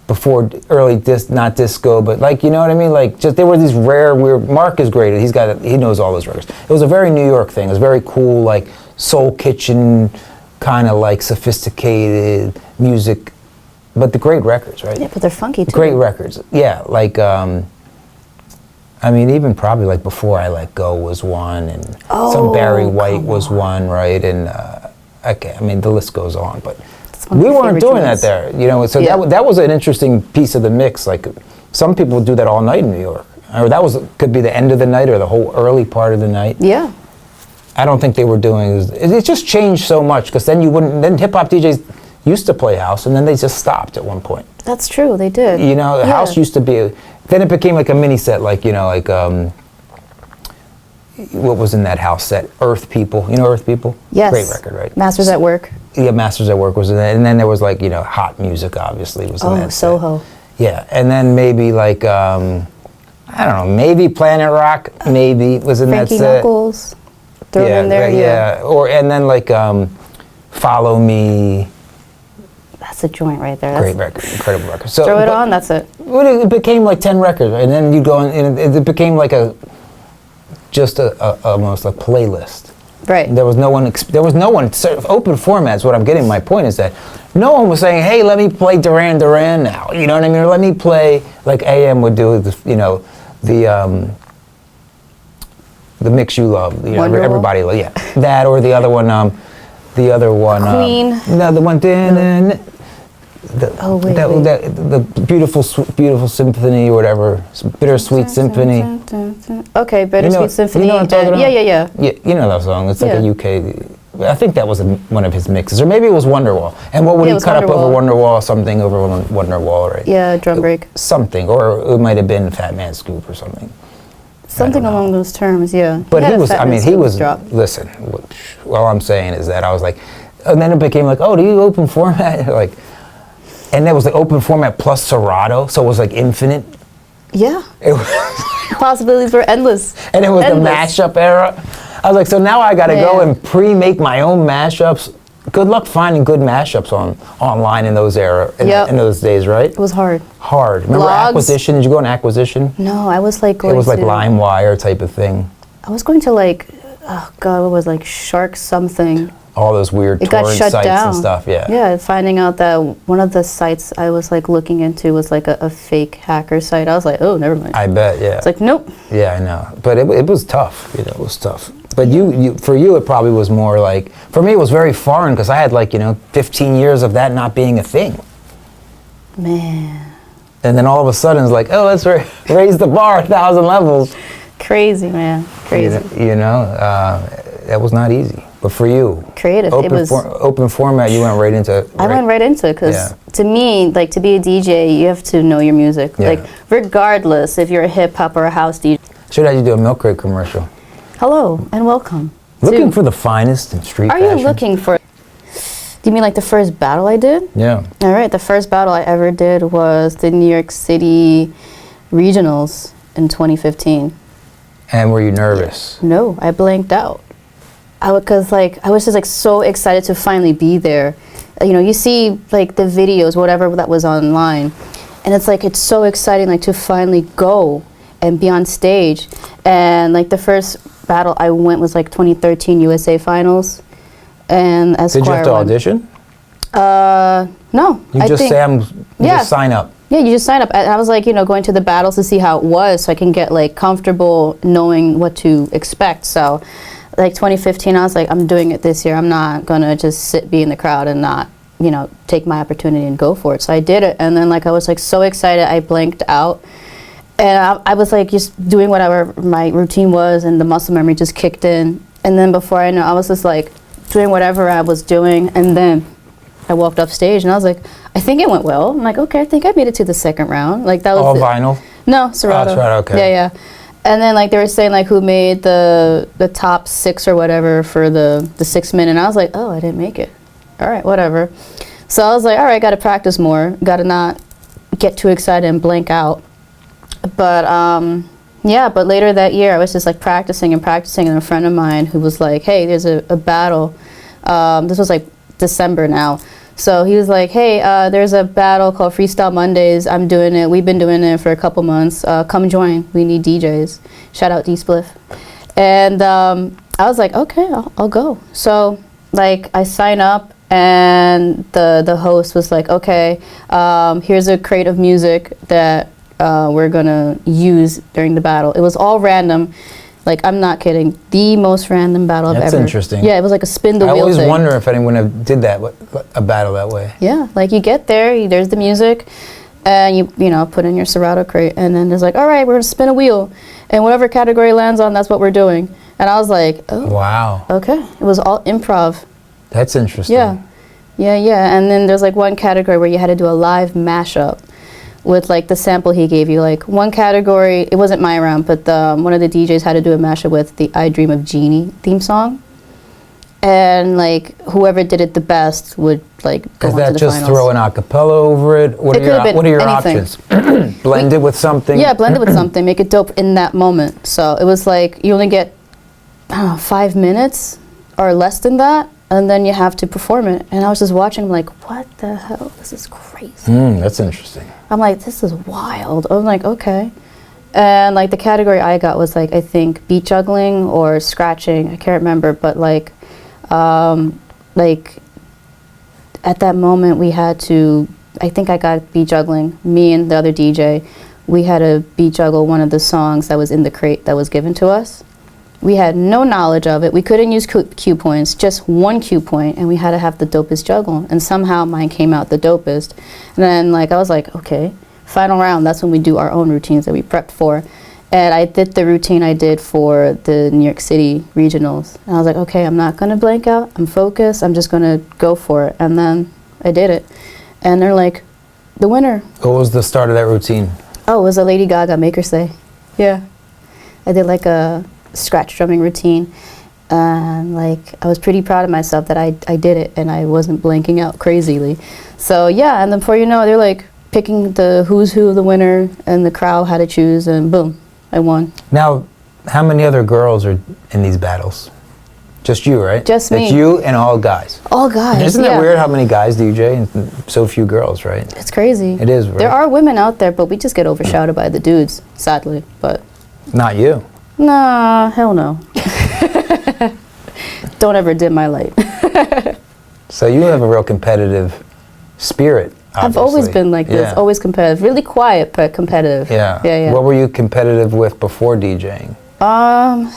before early not disco, but like, you know what I mean? Like, just there were these rare, weird. Mark is great. He knows all those records. It was a very New York thing. It was very cool, like Soul Kitchen, kind of like sophisticated music, but the great records, right? Yeah, but they're funky too. Great records. Yeah, like. Even probably like Before I Let Go was one, and some Barry White was one, right? And the list goes on, but we weren't doing that there, So that was an interesting piece of the mix. Like, some people do that all night in New York, or could be the end of the night or the whole early part of the night. Yeah. I don't think they were doing it. Just changed so much, because then hip hop DJs used to play house, and then they just stopped at one point. That's true, they did. House used to be. Then it became like a mini set, what was in that house set? Earth People. Earth People? Yes. Great record, right? Masters at Work. Yeah, Masters at Work was in that. And then there was hot music, obviously, was in that Soho. set. Yeah, and then maybe I don't know, maybe Planet Rock, maybe was in Frankie that set. Knuckles. Throw them in there, yeah. And then Follow Me. That's a joint right there. Great record, incredible record. So, throw it on, that's it. Well, it became like 10 records, right? And then you go and it became like almost a playlist. Right. There was no one, open formats, what I'm getting, my point is that no one was saying, hey, let me play Duran Duran now, you know what I mean? Or let me play, like AM would do, the mix you love, everybody, yeah. That, or the other one, Queen. No, the one, the beautiful symphony or whatever, bittersweet symphony. Okay, bittersweet symphony. You know what I'm talking about? Yeah. Yeah, you know that song. It's like a UK. I think that was one of his mixes, or maybe it was Wonderwall. And what would he cut up over Wonderwall? Something over Wonderwall, right? Yeah, drum break. Something, or it might have been Fat Man Scoop or something. Something along those terms, yeah. But listen, all I'm saying is that I was like, and then it became like, oh, do you open format? Like, and there was like open format plus Serato, so it was like infinite. Yeah. Possibilities were endless. And it was the mashup era. I was like, so now I got to go and pre-make my own mashups. Good luck finding good mashups online in those in those days, right? It was hard. Remember Blogs? Acquisition? Did you go on Acquisition? No, I was like going to... It was like LimeWire type of thing. I was going to what was Shark something. All those weird torrent sites and stuff, yeah. Yeah, finding out that one of the sites I was looking into was a fake hacker site. I was like, oh, never mind. I bet, yeah. It's like, nope. Yeah, I know. But it was tough, it was tough. But for you, it probably was more like, for me, it was very foreign because I had 15 years of that not being a thing. Man. And then all of a sudden it's like, oh, let's raise the bar 1,000 levels. Crazy, man. Crazy. That was not easy. But for you, creative. Open format, you went right into. I went right into it because to me, to be a DJ, you have to know your music. Yeah. Regardless if you're a hip hop or a house DJ. Should I do a Milkcrate commercial? Hello and welcome. Looking for the finest in street fashion. Are you looking for? Do you mean the first battle I did? Yeah. All right. The first battle I ever did was the New York City regionals in 2015. And were you nervous? No, I blanked out. because like I was just like so excited to finally be there. You know, you see like the videos, whatever that was online, and it's like it's so exciting like to finally go and be on stage. And like the first battle I went was like 2013 USA Finals, and as Did you choir have to one. audition? No. You just say you Yeah. just sign up. Yeah, you just sign up. And I was like, you know, going to the battles to see how it was so I can get like comfortable knowing what to expect. So like 2015, I was like, I'm doing it this year. I'm not going to just be in the crowd and not, you know, take my opportunity and go for it. So I did it. And then like I was like so excited, I blanked out. And I was like just doing whatever my routine was, and the muscle memory just kicked in. And then before I know, I was just like doing whatever I was doing. And then I walked off stage and I was like, I think it went well. I'm like, okay, I think I made it to the second round. Like that was All vinyl? No, Serato. Oh, Serato, okay. Yeah, yeah. And then like they were saying like who made the top 6 or whatever for the 6 minute. And I was like, oh, I didn't make it. All right, whatever. So I was like, all right, got to practice more. Got to not get too excited and blank out. But yeah, but later that year I was just like practicing and practicing, and a friend of mine who was like, hey, there's a battle. This was like December now. So he was like, hey, there's a battle called Freestyle Mondays. I'm doing it. We've been doing it for a couple months. Come join. We need DJs. Shout out D-Spliff. And I was like, okay, I'll go. So like I sign up, and the host was like, okay, here's a crate of music that we're going to use during the battle. It was all random. Like, I'm not kidding. The most random battle I've ever. That's interesting. Yeah, it was like a spin the wheel thing. I always wonder if anyone did that, a battle that way. Yeah, like you get there, there's the music, and you know, put in your Serato crate, and then there's like, all right, we're going to spin a wheel, and whatever category lands on, that's what we're doing. And I was like, oh. Wow. Okay. It was all improv. That's interesting. Yeah. Yeah, yeah. And then there's like one category where you had to do a live mashup with like the sample he gave you. Like one category, it wasn't my round, but one of the DJs had to do a mashup with the I Dream of Jeannie theme song. And like whoever did it the best would like go on to the finals. Is that just throw an acapella over it? What are your anything. options? Blend it with something? Yeah, blend it with something. Make it dope in that moment. So it was like you only get, I don't know, 5 minutes or less than that, and then you have to perform it. And I was just watching like, what the hell? This is crazy. That's interesting. I'm like, this is wild. I'm like, okay. And like the category I got was like, I think beat juggling or scratching. I can't remember, but like at that moment we had to, I think I got beat juggling. Me and the other DJ, we had to beat juggle one of the songs that was in the crate that was given to us. We had no knowledge of it. We couldn't use cue points, just one cue point, and we had to have the dopest juggle. And somehow mine came out the dopest. And then like I was like, okay, final round, that's when we do our own routines that we prepped for. And I did the routine I did for the New York City regionals. And I was like, okay, I'm not gonna blank out, I'm focused, I'm just gonna go for it. And then I did it. And they're like, the winner. What was the start of that routine? Oh, it was a Lady Gaga Make Her Say. Yeah. I did like a scratch drumming routine, and like I was pretty proud of myself that I did it and I wasn't blanking out crazily. So yeah, and then before you know it, they're like picking the who's who, the winner, and the crowd had to choose, and boom, I won. Now, how many other girls are in these battles? Just you, right? Just me. It's you and all guys. All guys. Isn't that weird how many guys DJ and so few girls, right? It's crazy. It is, right? There are women out there, but we just get overshadowed by the dudes, sadly. But not you. Nah, hell no. Don't ever dim my light. So you have a real competitive spirit, obviously. I've always been like this, always competitive. Really quiet, but competitive. Yeah. Yeah, yeah. What were you competitive with before DJing? I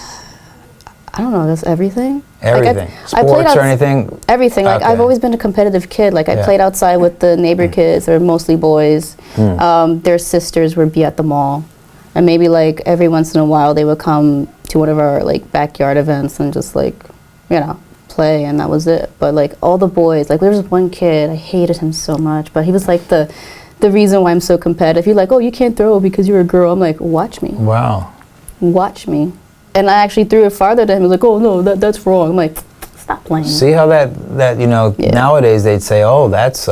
don't know, that's everything. Everything. Like Sports or anything? Everything. Like I've always been a competitive kid. Like I played outside with the neighbor kids. They were mostly boys. Their sisters would be at the mall. And maybe like every once in a while they would come to one of our like backyard events and just like, you know, play, and that was it. But like all the boys, like there was one kid, I hated him so much, but he was like the reason why I'm so competitive. He's like, oh, you can't throw because you're a girl. I'm like, watch me. Wow. Watch me. And I actually threw it farther than him. He was like, oh no, that's wrong. I'm like, stop playing. See how that you know, nowadays they'd say, oh, that's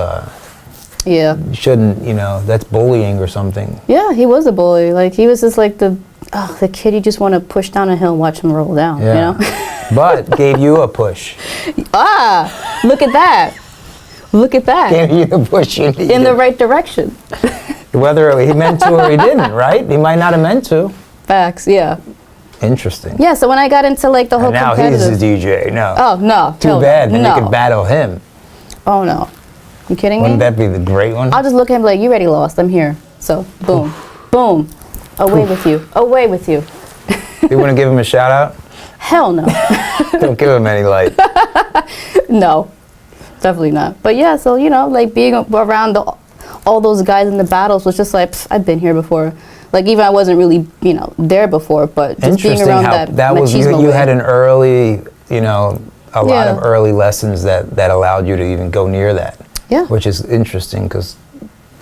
you shouldn't, you know, that's bullying or something. Yeah, he was a bully. Like he was just like the kid you just want to push down a hill and watch him roll down, you know? but gave you a push. Ah, look at that. Look at that. Gave you the push you needed. In the right direction. Whether he meant to or he didn't, right? He might not have meant to. Facts, yeah. Interesting. Yeah, so when I got into like the whole And now he's a DJ. No. Oh, no. Too bad. Then no. you could battle him. Oh, no. You kidding Wouldn't me? that be the great one? I'll just look at him like, you already lost. I'm here. So, boom. Boom. Away with you. Away with you. You want to give him a shout out? Hell no. Don't give him any light. No. Definitely not. But yeah, so, you know, like being around all those guys in the battles was just like, I've been here before. Like even I wasn't really, you know, there before, but just being around that was you machismo way. had an early, you know, a lot of early lessons that allowed you to even go near that. Yeah. Which is interesting because,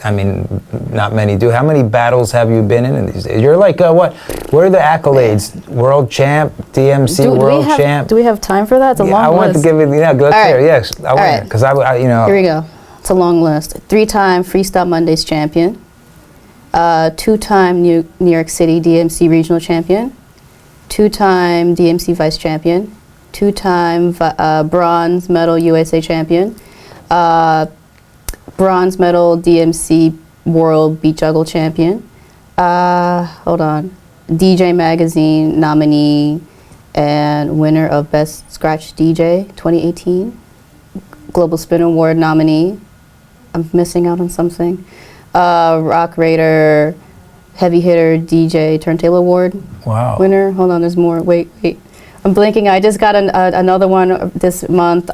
I mean, not many do. How many battles have you been in these days? You're like, what are the accolades? World champ, DMC world champ? Do we have time for that? It's a long list. I want to give it, let's hear it. Yes, I want it. Because I, you know. Here we go. It's a long list. 3-time Freestyle Mondays champion. 2-time New York City DMC regional champion. 2-time DMC vice champion. 2-time bronze medal USA champion. Bronze medal DMC World Beat Juggle champion. Hold on. DJ Magazine nominee and winner of Best Scratch DJ 2018. Global Spin Award nominee. I'm missing out on something. Rock Raider Heavy Hitter DJ Turntable Award winner. Hold on, there's more. Wait. I'm blanking. I just got another one this month.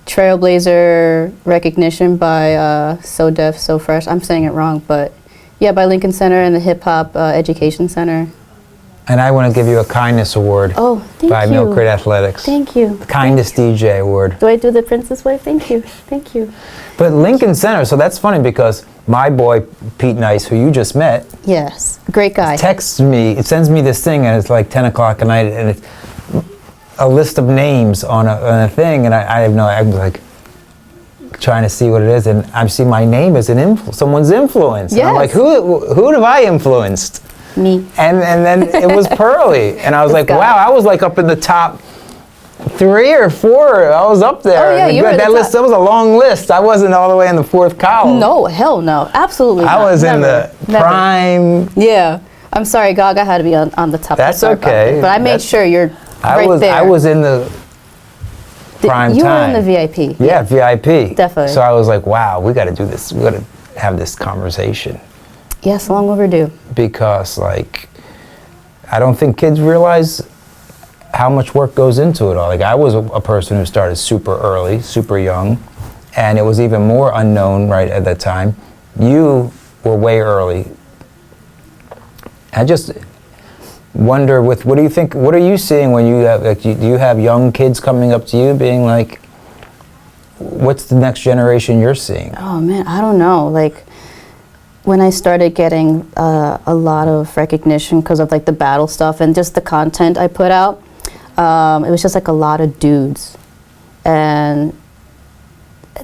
Trailblazer recognition by So Def, So Fresh. I'm saying it wrong, but yeah, by Lincoln Center and the Hip Hop Education Center. And I want to give you a kindness award. Oh, thank you. By Milkcrate Athletics. Thank you. Kindest DJ award. Do I do the Princess Way? Thank you. Thank you. But Lincoln Center, so that's funny because my boy Pete Nice, who you just met, yes, great guy, texts me, it sends me this thing and it's like 10 o'clock at night and it's a list of names on a thing and I have no, I'm like trying to see what it is and I see my name as someone's influence. Yes. And I'm like, who have I influenced? Me. And then it was Perly and I was like, wow, I was like up in the top 3 or 4. I was up there. Oh yeah, you were that list. That was a long list. I wasn't all the way in the 4th column. No, hell no, absolutely not. I was Never. in the Never. prime. Yeah, I'm sorry, Gaga had to be on the top. That's of the okay. But I made sure you're right there. I was in the prime you time. were in the VIP. Yeah, VIP. Definitely. So I was like, wow, we got to do this. We got to have this conversation. Yes, long overdue. Because like, I don't think kids realize how much work goes into it all. Like I was a person who started super early, super young, and it was even more unknown right at that time. You were way early. I just wonder what do you think, what are you seeing when you have, like, do you have young kids coming up to you being like, what's the next generation you're seeing? Oh man, I don't know. Like when I started getting a lot of recognition because of like the battle stuff and just the content I put out, it was just like a lot of dudes, and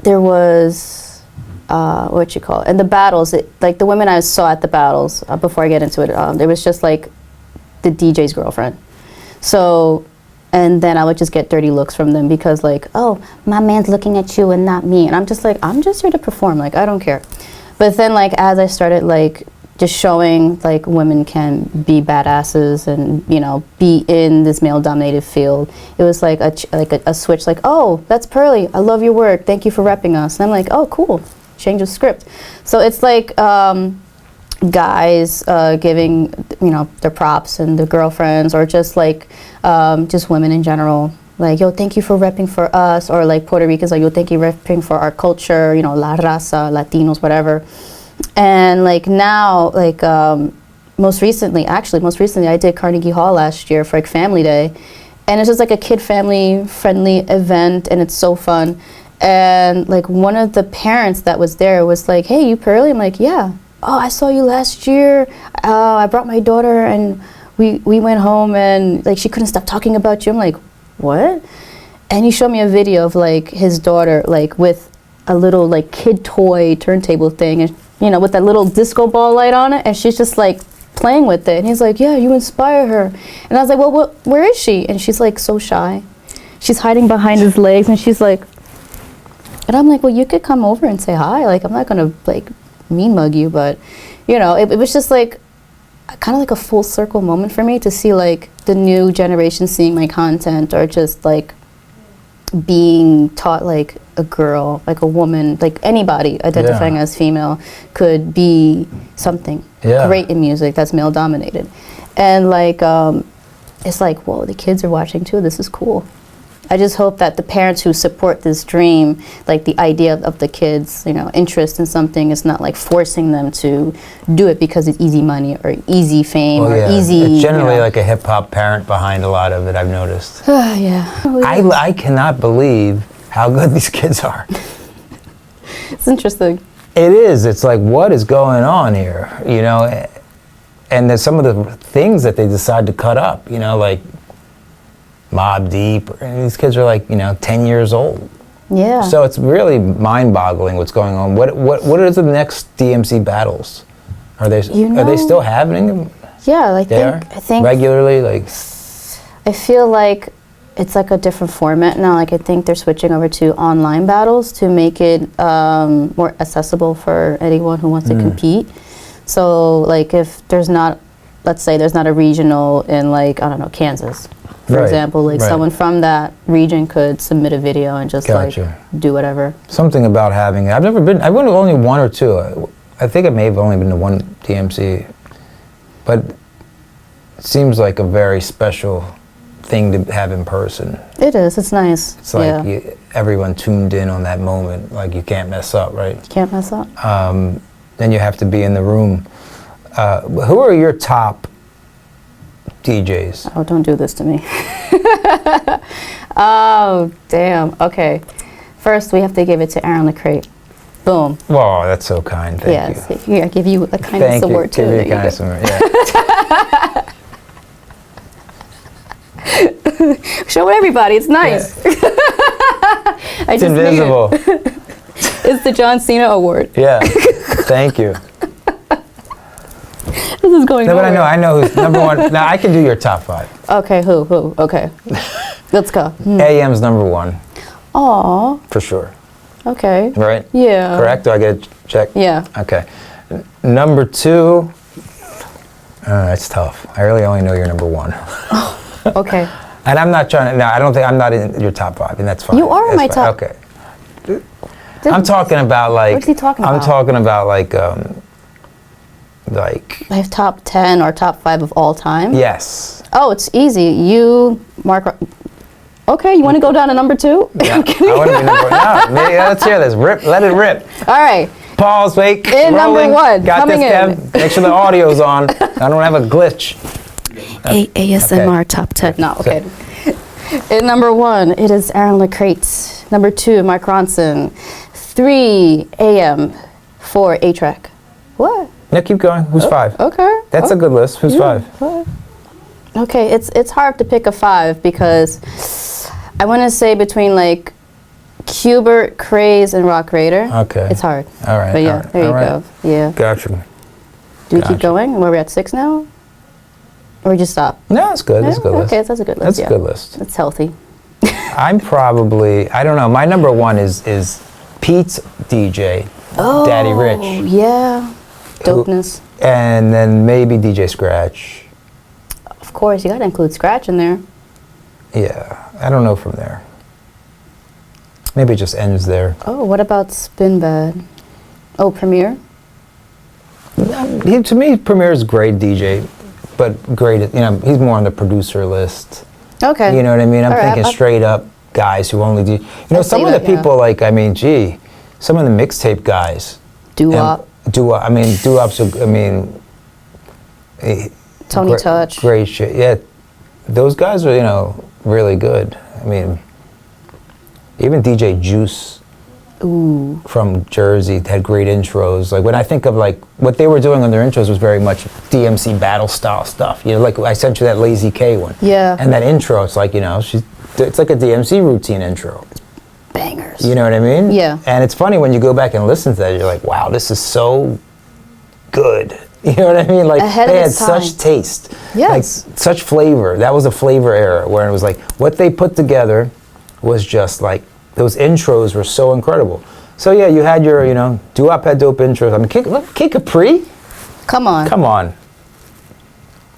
there was and the battles, like the women I saw at the battles, before I get into it, it was just like the DJ's girlfriend. So, and then I would just get dirty looks from them because like, oh, my man's looking at you and not me, and I'm just like, I'm just here to perform, like I don't care. But then like as I started like just showing like women can be badasses and, you know, be in this male-dominated field, it was like a switch, like, oh, that's Perly, I love your work, thank you for repping us. And I'm like, oh, cool, change of script. So it's like guys giving, you know, their props and their girlfriends, or just like just women in general, like, yo, thank you for repping for us, or like Puerto Ricans, like, yo, thank you for repping for our culture, you know, La Raza, Latinos, whatever. And like now, like most recently I did Carnegie Hall last year for like Family Day, and it's just like a kid family friendly event, and it's so fun. And like one of the parents that was there was like, hey, you Perly? I'm like, yeah. Oh, I saw you last year. I brought my daughter and we went home and like she couldn't stop talking about you. I'm like, what? And he showed me a video of like his daughter like with a little like kid toy turntable thing, and you know, with that little disco ball light on it, and she's just like playing with it. And he's like, yeah, you inspire her. And I was like, well, where is she? And she's like, so shy. She's hiding behind his legs, and she's like, and I'm like, well, you could come over and say hi. Like, I'm not gonna like mean mug you, but you know, it was just like kind of like a full circle moment for me to see like the new generation seeing my content, or just like being taught like a girl, like a woman, like anybody identifying as female could be something great in music that's male dominated. And like it's like, whoa, the kids are watching too. This is cool. I just hope that the parents who support this dream, like the idea of the kids, you know, interest in something, is not like forcing them to do it because it's easy money or easy fame or easy. It's generally like a hip hop parent behind a lot of it, I've noticed. I cannot believe how good these kids are. It's interesting. It is. It's like, what is going on here? You know, and there's some of the things that they decide to cut up, you know, like Mobb Deep, and these kids are like, you know, 10 years old. Yeah. So it's really mind-boggling what's going on. What are the next DMC battles? Are they still happening? Yeah, I think regularly, like. I feel like it's like a different format now. Like I think they're switching over to online battles to make it more accessible for anyone who wants to compete. So like if there's not, let's say there's not a regional in like, I don't know, Kansas. For example, like someone from that region could submit a video and just like do whatever. Something about having it. I've never been. I've been to only one or two. I think I may have only been to one DMC, but it seems like a very special thing to have in person. It is. It's nice. It's like everyone tuned in on that moment. Like you can't mess up, right? Can't mess up. Then you have to be in the room. Who are your top DJs? Oh, don't do this to me. Oh, damn. Okay. First, we have to give it to Aaron LaCrate. Boom. Whoa, that's so kind. Thank you. Yeah, I give you a kindness award too. Give you a kindness award, yeah. Show everybody. It's nice. Yeah. It's invisible. It's the John Cena Award. Yeah. Thank you. This is going on. No, but I know who's number one. Now I can do your top 5. Okay, who? Okay. Let's go. AM's number 1. Aw. For sure. Okay. Right? Yeah. Correct? Do I get a check? Yeah. Okay. Number 2, it's tough. I really only know your number 1. Okay. And I'm not trying to, no, I don't think, I'm not in your top 5, and that's fine. You are in my top. Okay. I'm talking about like. What's he talking about? I'm talking about like. I have top 10 or top 5 of all time? Yes. Oh, it's easy. You, Mark. Okay, you want to go down to number 2? Yeah. I want to be number 1. No, let's hear this. Let it rip. All right. Pause, wait. In rolling. number 1. Got coming this, in. Kev. Make sure the audio's on. I don't have a glitch. ASMR top 10. No, okay. In number 1, it is Aaron LaCrate. Number 2, Mark Ronson. 3, AM. 4, A-Track. What? Yeah, keep going. Who's 5? Okay. That's a good list. Who's 5? Okay, it's hard to pick a 5 because I want to say between like Qbert, Craze, and Rock Raider. Okay. It's hard. All right. But yeah, there you go. Yeah. Gotcha. Do we keep going? Where we at 6 now? Or we just stop? No, it's good. That's a good list. Okay, that's a good list. That's a good list. It's healthy. I'm probably, I don't know, my number 1 is Pete's DJ, Daddy Rich. Yeah. Dopeness. And then maybe DJ Scratch. Of course, you got to include Scratch in there. Yeah, I don't know from there. Maybe it just ends there. Oh, what about Spin Bad? Oh, Premier? To me, Premier's great DJ, but great, he's more on the producer list. Okay. You know what I mean? I'm thinking straight up guys who only do, some of the people like, some of the mixtape guys. Doo-wop. Doo-wop's, Tony Touch. Great shit. Yeah, those guys are, really good. Even DJ Juice from Jersey had great intros. Like when I think of like what they were doing on their intros was very much DMC battle style stuff. Like I sent you that Lazy K one. Yeah. And that intro, it's like, it's like a DMC routine intro. Bangers. You know what I mean? Yeah. And it's funny when you go back and listen to that, you're like, wow, this is so good. You know what I mean? Like Ahead of they had its time. such taste. Yes. Like such flavor. That was a flavor era where it was like what they put together was just like those intros were so incredible. So yeah, you had your, doo-wop had dope intros. I mean, Kid Capri? Come on. Come on.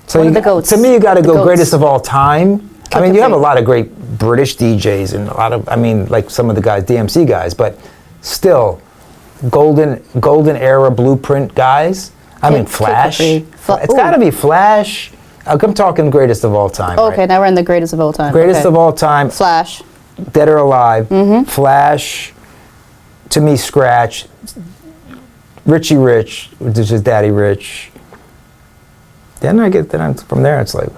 So One of the goats. To me, you got to The go goats. greatest of all time. I mean, you have a Capri. lot of great British DJs and a lot of, like some of the guys, DMC guys, but still, golden era blueprint guys. I mean, Kid Flash. Capri. It's got to be Flash. I'm talking greatest of all time. Okay, right? now we're in the greatest of all time. Greatest Okay. of all time. Flash. Dead or alive. Flash. To me, Scratch. Richie Rich, which is Daddy Rich. Then from there, it's like,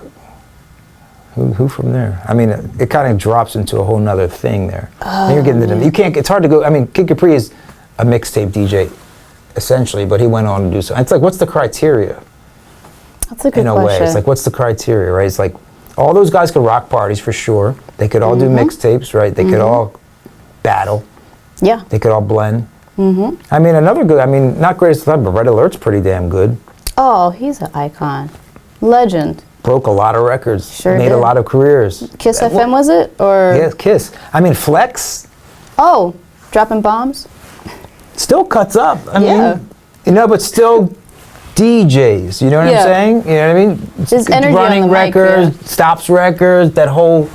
who from there? I mean, it kind of drops into a whole nother thing there. Then you're getting into them. You can't. It's hard to go. I mean, Kid Capri is a mixtape DJ, essentially, but he went on to do so. It's like, what's the criteria? That's a good In a question. way, it's like, what's the criteria, right? It's like, all those guys could rock parties for sure. They could all do mixtapes, right? They could all battle. Yeah. They could all blend. I mean, not greatest of all time, but Red Alert's pretty damn good. Oh, he's an icon. Legend. Broke a lot of records. Sure Made did. a lot of careers. Kiss Well, FM, was it? Or Yeah, Kiss. I mean, Flex Oh, dropping bombs? still cuts up. I Yeah. mean, but still DJs. You know what I'm Yeah. saying? You know what I mean? His energy on Running the mic, records, yeah. stops records, that whole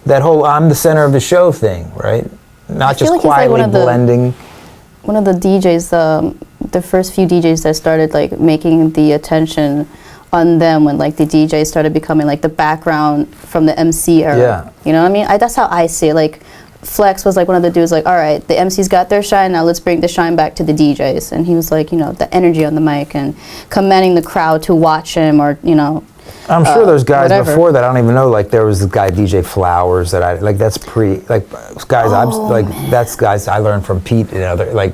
I'm the center of the show thing, right? Not feel just like he's like one quietly of the- blending. One of the DJs, the first few DJs that started like making the attention on them when like the DJs started becoming like the background from the MC era. Yeah. You know what I mean? That's how I see it. Like Flex was like one of the dudes like, all right, the MCs got their shine, now let's bring the shine back to the DJs. And he was like, the energy on the mic and commanding the crowd to watch him or, I'm sure there's guys whatever. before that I don't even know. Like there was the guy DJ Flowers that I like. That's guys. That's guys I learned from Pete and other like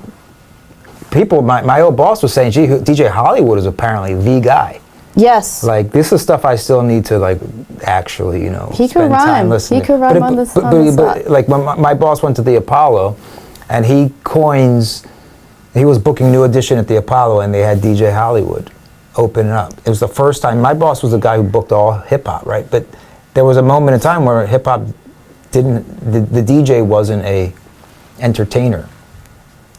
people. My old boss was saying, "Gee, DJ Hollywood is apparently the guy." Yes. Like this is stuff I still need to like actually He could spend time rhyme. listening. He could rhyme on the spot. But like when my boss went to the Apollo, and he was booking New Edition at the Apollo, and they had DJ Hollywood open it up. It was the first time. My boss was the guy who booked all hip hop, right? But there was a moment in time where hip hop the DJ wasn't a entertainer,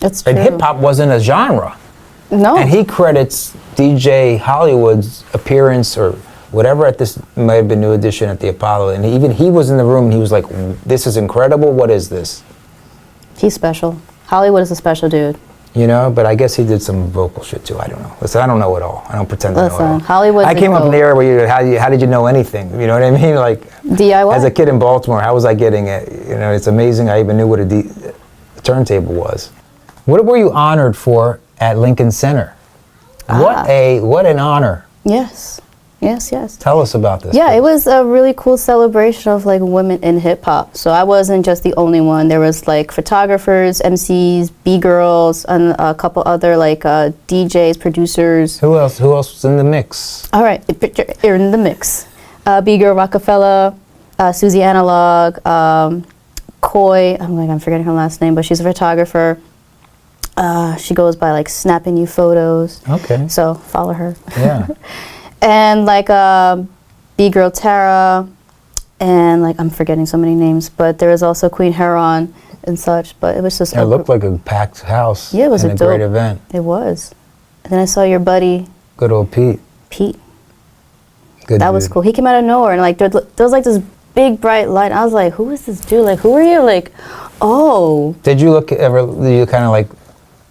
That's true. and hip hop wasn't a genre. No. And he credits DJ Hollywood's appearance or whatever at this might have been New Edition at the Apollo, and even he was in the room and he was like, "This is incredible. What is this?" He's special. Hollywood is a special dude. But I guess he did some vocal shit too. I don't know. Listen, I don't know it all. I don't pretend to know it all. Listen, Hollywood's I a came up in the goat. era where how did you know anything? You know what I mean? Like DIY? as a kid in Baltimore, how was I getting it? It's amazing I even knew what a turntable was. What were you honored for at Lincoln Center? What an honor. Yes. Yes. Tell us about this. Yeah, please. it was a really cool celebration of like women in hip hop. So I wasn't just the only one. There was like photographers, MCs, B-girls, and a couple other like DJs, producers. Who else was in the mix? All right, you're in the mix. B-girl Rockefeller, Susie Analog, Coy. I'm forgetting her last name, but she's a photographer. She goes by like Snapping You Photos. Okay. So follow her. Yeah. And like B-girl Tara, and like I'm forgetting so many names, but there was also Queen Heron and such. But it was just It looked like a packed house. Yeah, it was and a a great dope- event. It was. And then I saw your buddy Good old Pete. Good That was dude. cool. He came out of nowhere and like there was like this big bright light. I was like, who is this dude? Like, who are you? Like, oh Did you kind of like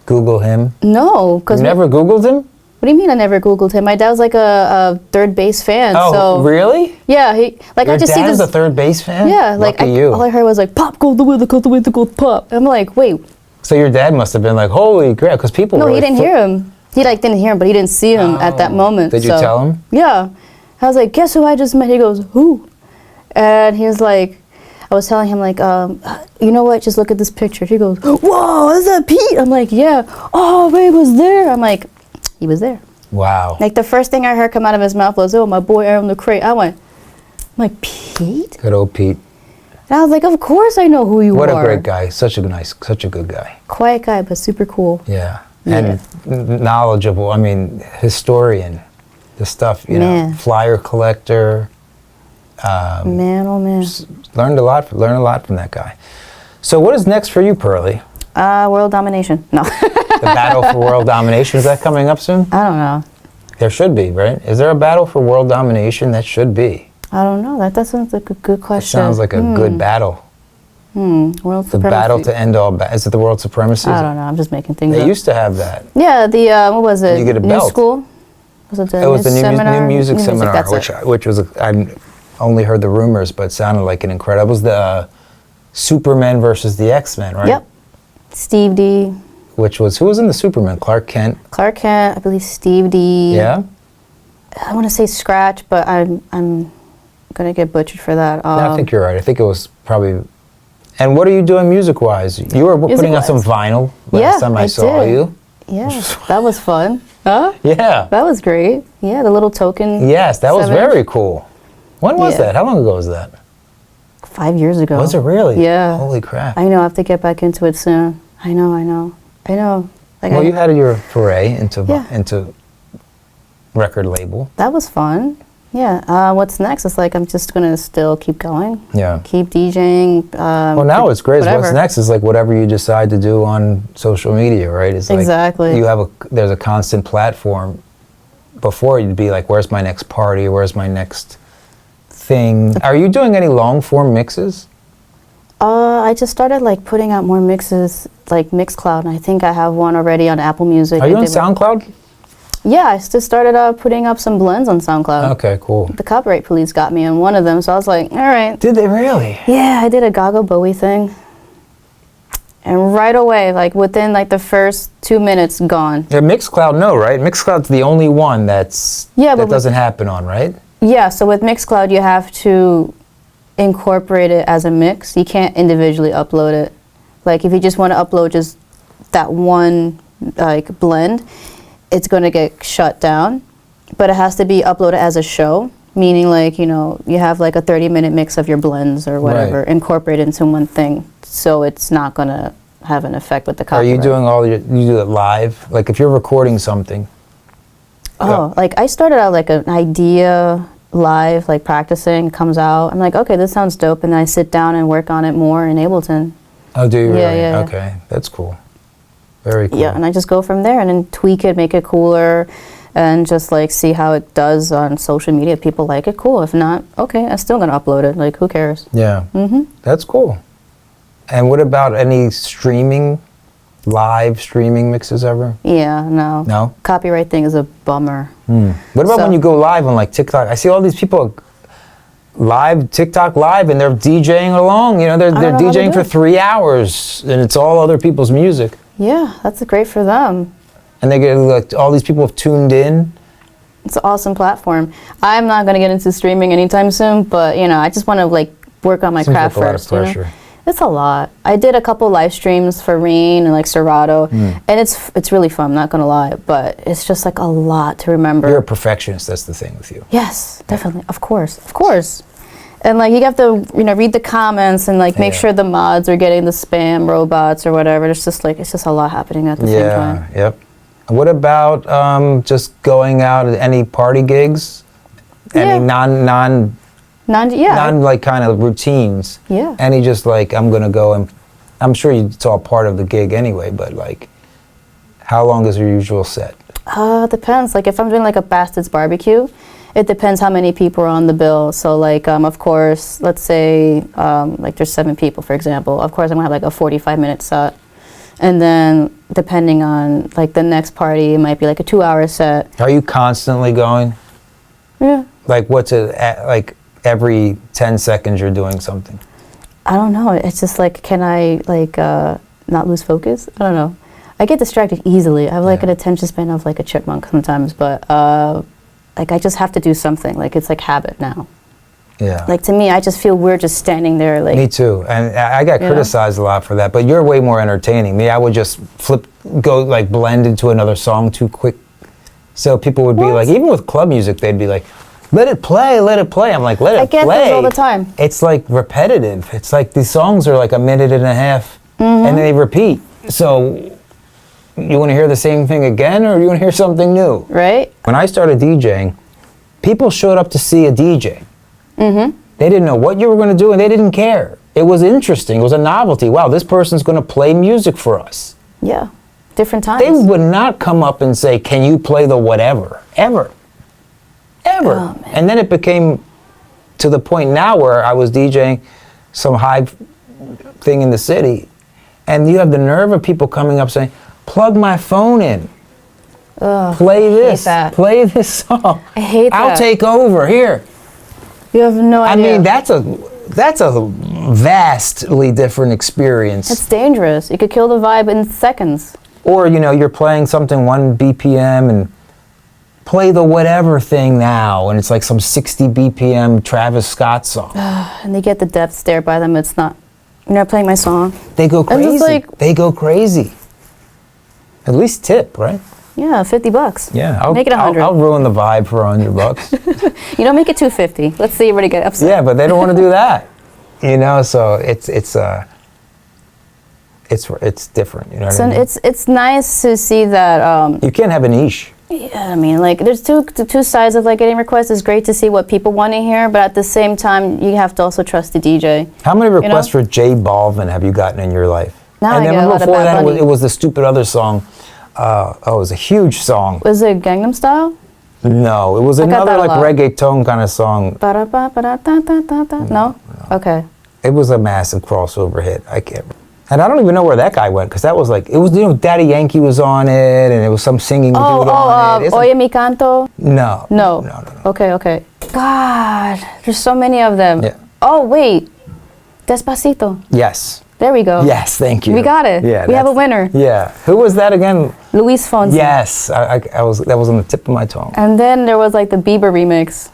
Google him? no, because You never Googled him? What do you mean I never Googled him? My dad was like a third base fan. Oh, so really? yeah, he like Your I just see dad's this. a third base fan? Yeah, like Lucky you. all I heard was like pop gold the way the gold pop. I'm like, wait, So your dad must have been like, holy crap, because people no, really he didn't hear him. He like didn't hear him, but he didn't see him at that moment. Did you so- tell him? Yeah. I was like, guess who I just met? He goes, who? And he was like, I was telling him like, you know what? Just look at this picture. He goes, whoa, is that Pete? I'm like, yeah. Oh, Ray was there. I'm like, he was there. Wow. Like the first thing I heard come out of his mouth was, oh, my boy Aaron LaCrate. I'm like, Pete? Good old Pete. And I was like, of course I know who you What are. a great guy. Such a good guy. Quiet guy, but super cool. Yeah. and knowledgeable. I mean, historian. The stuff, you know, flyer collector. Man, oh man. Learned a lot from that guy. So what is next for you, Perly? World domination. No. The battle for world domination, is that coming up soon? I don't know. There should be, right? Is there a battle for world domination? That should be. I don't know. That sounds like a good question. It sounds like a good battle. World supremacy. The battle to end all. Is it the world supremacy? I don't know. I'm just making things up. They used to have that. Yeah. The what was it? You get a New belt. School. Was it the It was the new music New seminar, that's it. which was I only heard the rumors, but it sounded like an incredible. It was the Superman versus the X-Men, right? Yep. Steve D. Which was, who was in the Superman? Clark Kent. Clark Kent. I believe Steve D. Yeah. I want to say Scratch, but I'm gonna get butchered for that. No, I think you're right. I think it was probably. And what are you doing music-wise? You were putting out some vinyl last time I saw did. you. Yeah, that was fun. Huh? Yeah. That was great. Yeah, the little token. Yes, that was 7-inch. very cool. When was that? How long ago was that? 5 years ago. Was it really? Yeah. Holy crap. I know. I have to get back into it soon. I know. Like Well, you had your foray into Yeah. into record label. That was fun. Yeah. What's next? It's like I'm just gonna still keep going. Yeah. Keep DJing. Well, now it's great. whatever. What's next is like whatever you decide to do on social media, right? It's like Exactly. you have there's a constant platform. Before you'd be like, where's my next party? Where's my next thing? Are you doing any long form mixes? I just started like putting out more mixes, like Mixcloud, and I think I have one already on Apple Music. Are you I on did SoundCloud? Yeah, I just started putting up some blends on SoundCloud. Okay, cool. The copyright police got me on one of them, so I was like, all right. Did they really? Yeah, I did a Gaga Bowie thing. And right away, like within like the first 2 minutes, gone. Yeah, Mixcloud, no, right? Mixcloud's the only one that doesn't happen on, right? Yeah, so with Mixcloud, you have to incorporate it as a mix. You can't individually upload it. Like if you just want to upload just that one like blend, it's going to get shut down. But it has to be uploaded as a show, meaning like, you know, you have like a 30-minute mix of your blends or whatever incorporated into one thing. So it's not going to have an effect with the copyright. Are you doing you do it live? Like if you're recording something? Oh, like I started out like an idea live, like practicing, comes out. I'm like, okay, this sounds dope. And then I sit down and work on it more in Ableton. Oh, do you really? Yeah. Okay, that's cool. Very cool. Yeah, and I just go from there and then tweak it, make it cooler, and just like see how it does on social media. If people like it, cool. If not, okay, I'm still gonna upload it. Like, who cares? Yeah. That's cool. And what about any live streaming mixes ever? Yeah, no. No? Copyright thing is a bummer. What about when you go live on like TikTok? I see all these people live, TikTok live, and they're DJing along. You know, they're know how to DJing do for it. 3 hours, and it's all other people's music. Yeah, that's great for them. And they get like all these people have tuned in. It's an awesome platform. I'm not gonna get into streaming anytime soon, but you know, I just want to like work on my Seems craft like a lot of first. You know? pressure. It's a lot. I did a couple live streams for Rain and like Serato, and it's really fun. I'm not gonna lie, but it's just like a lot to remember. You're a perfectionist. That's the thing with you. Yes, definitely. Of course. And like you have to, you know, read the comments and like make sure the mods are getting the spam robots or whatever. It's just a lot happening at the same time. Yeah. Yep. What about just going out at any party gigs? Any non like kind of routines? Yeah. Any just like I'm gonna go and I'm sure it's all part of the gig anyway. But like, how long is your usual set? Depends. Like if I'm doing like a Bastards barbecue, it depends how many people are on the bill. So like, of course, let's say like there's 7 people, for example. Of course, I'm gonna have like a 45-minute set. And then depending on like the next party, it might be like a 2-hour set. Are you constantly going? Yeah. Like what's it like every 10 seconds you're doing something? I don't know. It's just like, can I like not lose focus? I don't know. I get distracted easily. I have like an attention span of like a chipmunk sometimes, but like I just have to do something. Like it's like habit now. Yeah. Like to me, I just feel weird just standing there. Like me too, and I got criticized a lot for that. But you're way more entertaining. Me, I would just go like blend into another song too quick. So people would be like, even with club music, they'd be like, "Let it play, let it play." I'm like, "Let it play." I get this all the time. It's like repetitive. It's like these songs are like a minute and a half, and they repeat. So you want to hear the same thing again, or you want to hear something new? Right? When I started DJing, people showed up to see a DJ. Mm-hmm. They didn't know what you were going to do, and they didn't care. It was interesting. It was a novelty. Wow, this person's going to play music for us. Yeah. Different times. They would not come up and say, can you play the whatever? Ever. Ever. Oh, man. And then it became to the point now where I was DJing some high thing in the city, and you have the nerve of people coming up saying, plug my phone in. Ugh, Play this. I hate that. Play this song. I hate that. I'll take over. Here. You have no I idea. mean, that's a vastly different experience. It's dangerous. You could kill the vibe in seconds. Or, you're playing something 1 BPM and play the whatever thing now, and it's like some 60 BPM Travis Scott song. And they get the death stare by them. It's not, you're not playing my song. They go And crazy. it's like- They go crazy. At least tip, right? Yeah, $50. Yeah. Make it 100. I'll ruin the vibe for $100. You don't make it $250. Let's see everybody get upset. Yeah, but they don't want to do that. So it's different. You know what I mean? It's nice to see that. You can't have a niche. Yeah, I mean, like, there's two sides of like getting requests. It's great to see what people want to hear, but at the same time, you have to also trust the DJ. How many requests for J Balvin have you gotten in your life? Now and I then get a lot of before Bad that, Bunny. it was the stupid other song. It was a huge song. Was it Gangnam Style? No, it was I got another that a like lot. reggaeton kind of song. Ba-da-ba-ba-da-da-da-da. No? Okay. It was a massive crossover hit. I can't. And I don't even know where that guy went, because that was like, it was, Daddy Yankee was on it, and it was some singing dude on it. Oye Mi Canto? No. No. Okay. God, there's so many of them. Yeah. Oh, wait. Despacito. Yes. There we go. Yes, thank you. We got it. Yeah, We have a that's- winner. Yeah. Who was that again? Luis Fonsi. Yes. That was on the tip of my tongue. And then there was like the Bieber remix.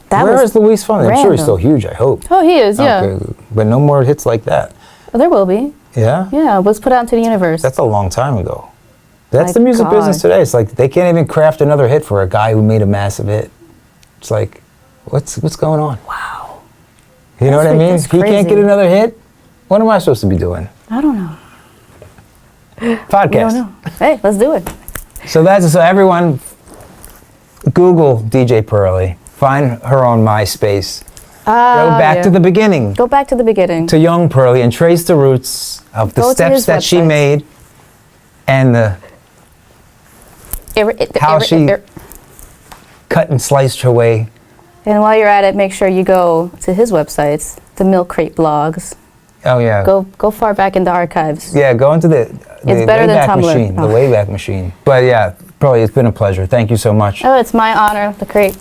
Where is Luis Fonsi? I'm sure random. he's still huge, I hope. Oh, he is, yeah. Okay. But no more hits like that. Oh, there will be. Yeah? Yeah, let's put out into the universe. That's a long time ago. That's My the music God. business today. It's like they can't even craft another hit for a guy who made a massive hit. It's like, what's going on? Wow. You know what I mean? That's If he can't crazy. get another hit, what am I supposed to be doing? I don't know. Podcast. I don't know. Hey, let's do it. So everyone, Google DJ Perly. Find her on Myspace. Go back to the beginning. Go back to the beginning. To young Perly and trace the roots of the Go to steps his that she website. made and how she cut and sliced her way. And while you're at it, make sure you go to his websites, the Milkcrate blogs. Oh yeah. Go far back in the archives. Yeah, go into the better than Wayback Tumblr. Machine. The Oh. Wayback Machine. But yeah, Perly, it's been a pleasure. Thank you so much. Oh, it's my honor, LaCrate.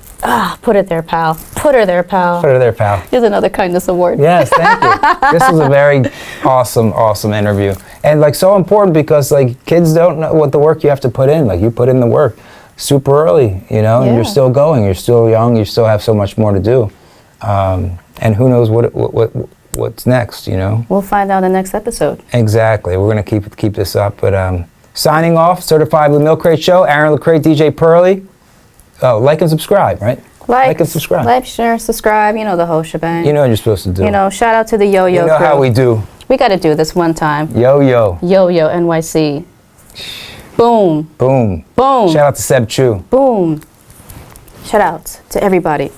Put it there, pal. Put her there, pal. Put her there, pal. Here's another kindness award. Yes, thank you. This was a very awesome interview. And like so important because like kids don't know what the work you have to put in. Like you put in the work super early, and Yeah. you're still going. You're still young. You still have so much more to do. And who knows what's next, We'll find out in the next episode. Exactly. We're going to keep this up. But signing off, Certifiably Milkcrate Show, Aaron LaCrate, DJ Perly. Oh, like and subscribe, right? Like and subscribe. Like, share, subscribe. You know the whole shebang. You know what you're supposed to do. Shout out to the Yo-Yo You know crew. how we do. We got to do this one time. Yo-yo. Yo-Yo NYC. Boom. Boom. Boom. Shout out to Seb Chu. Boom. Shout out to everybody.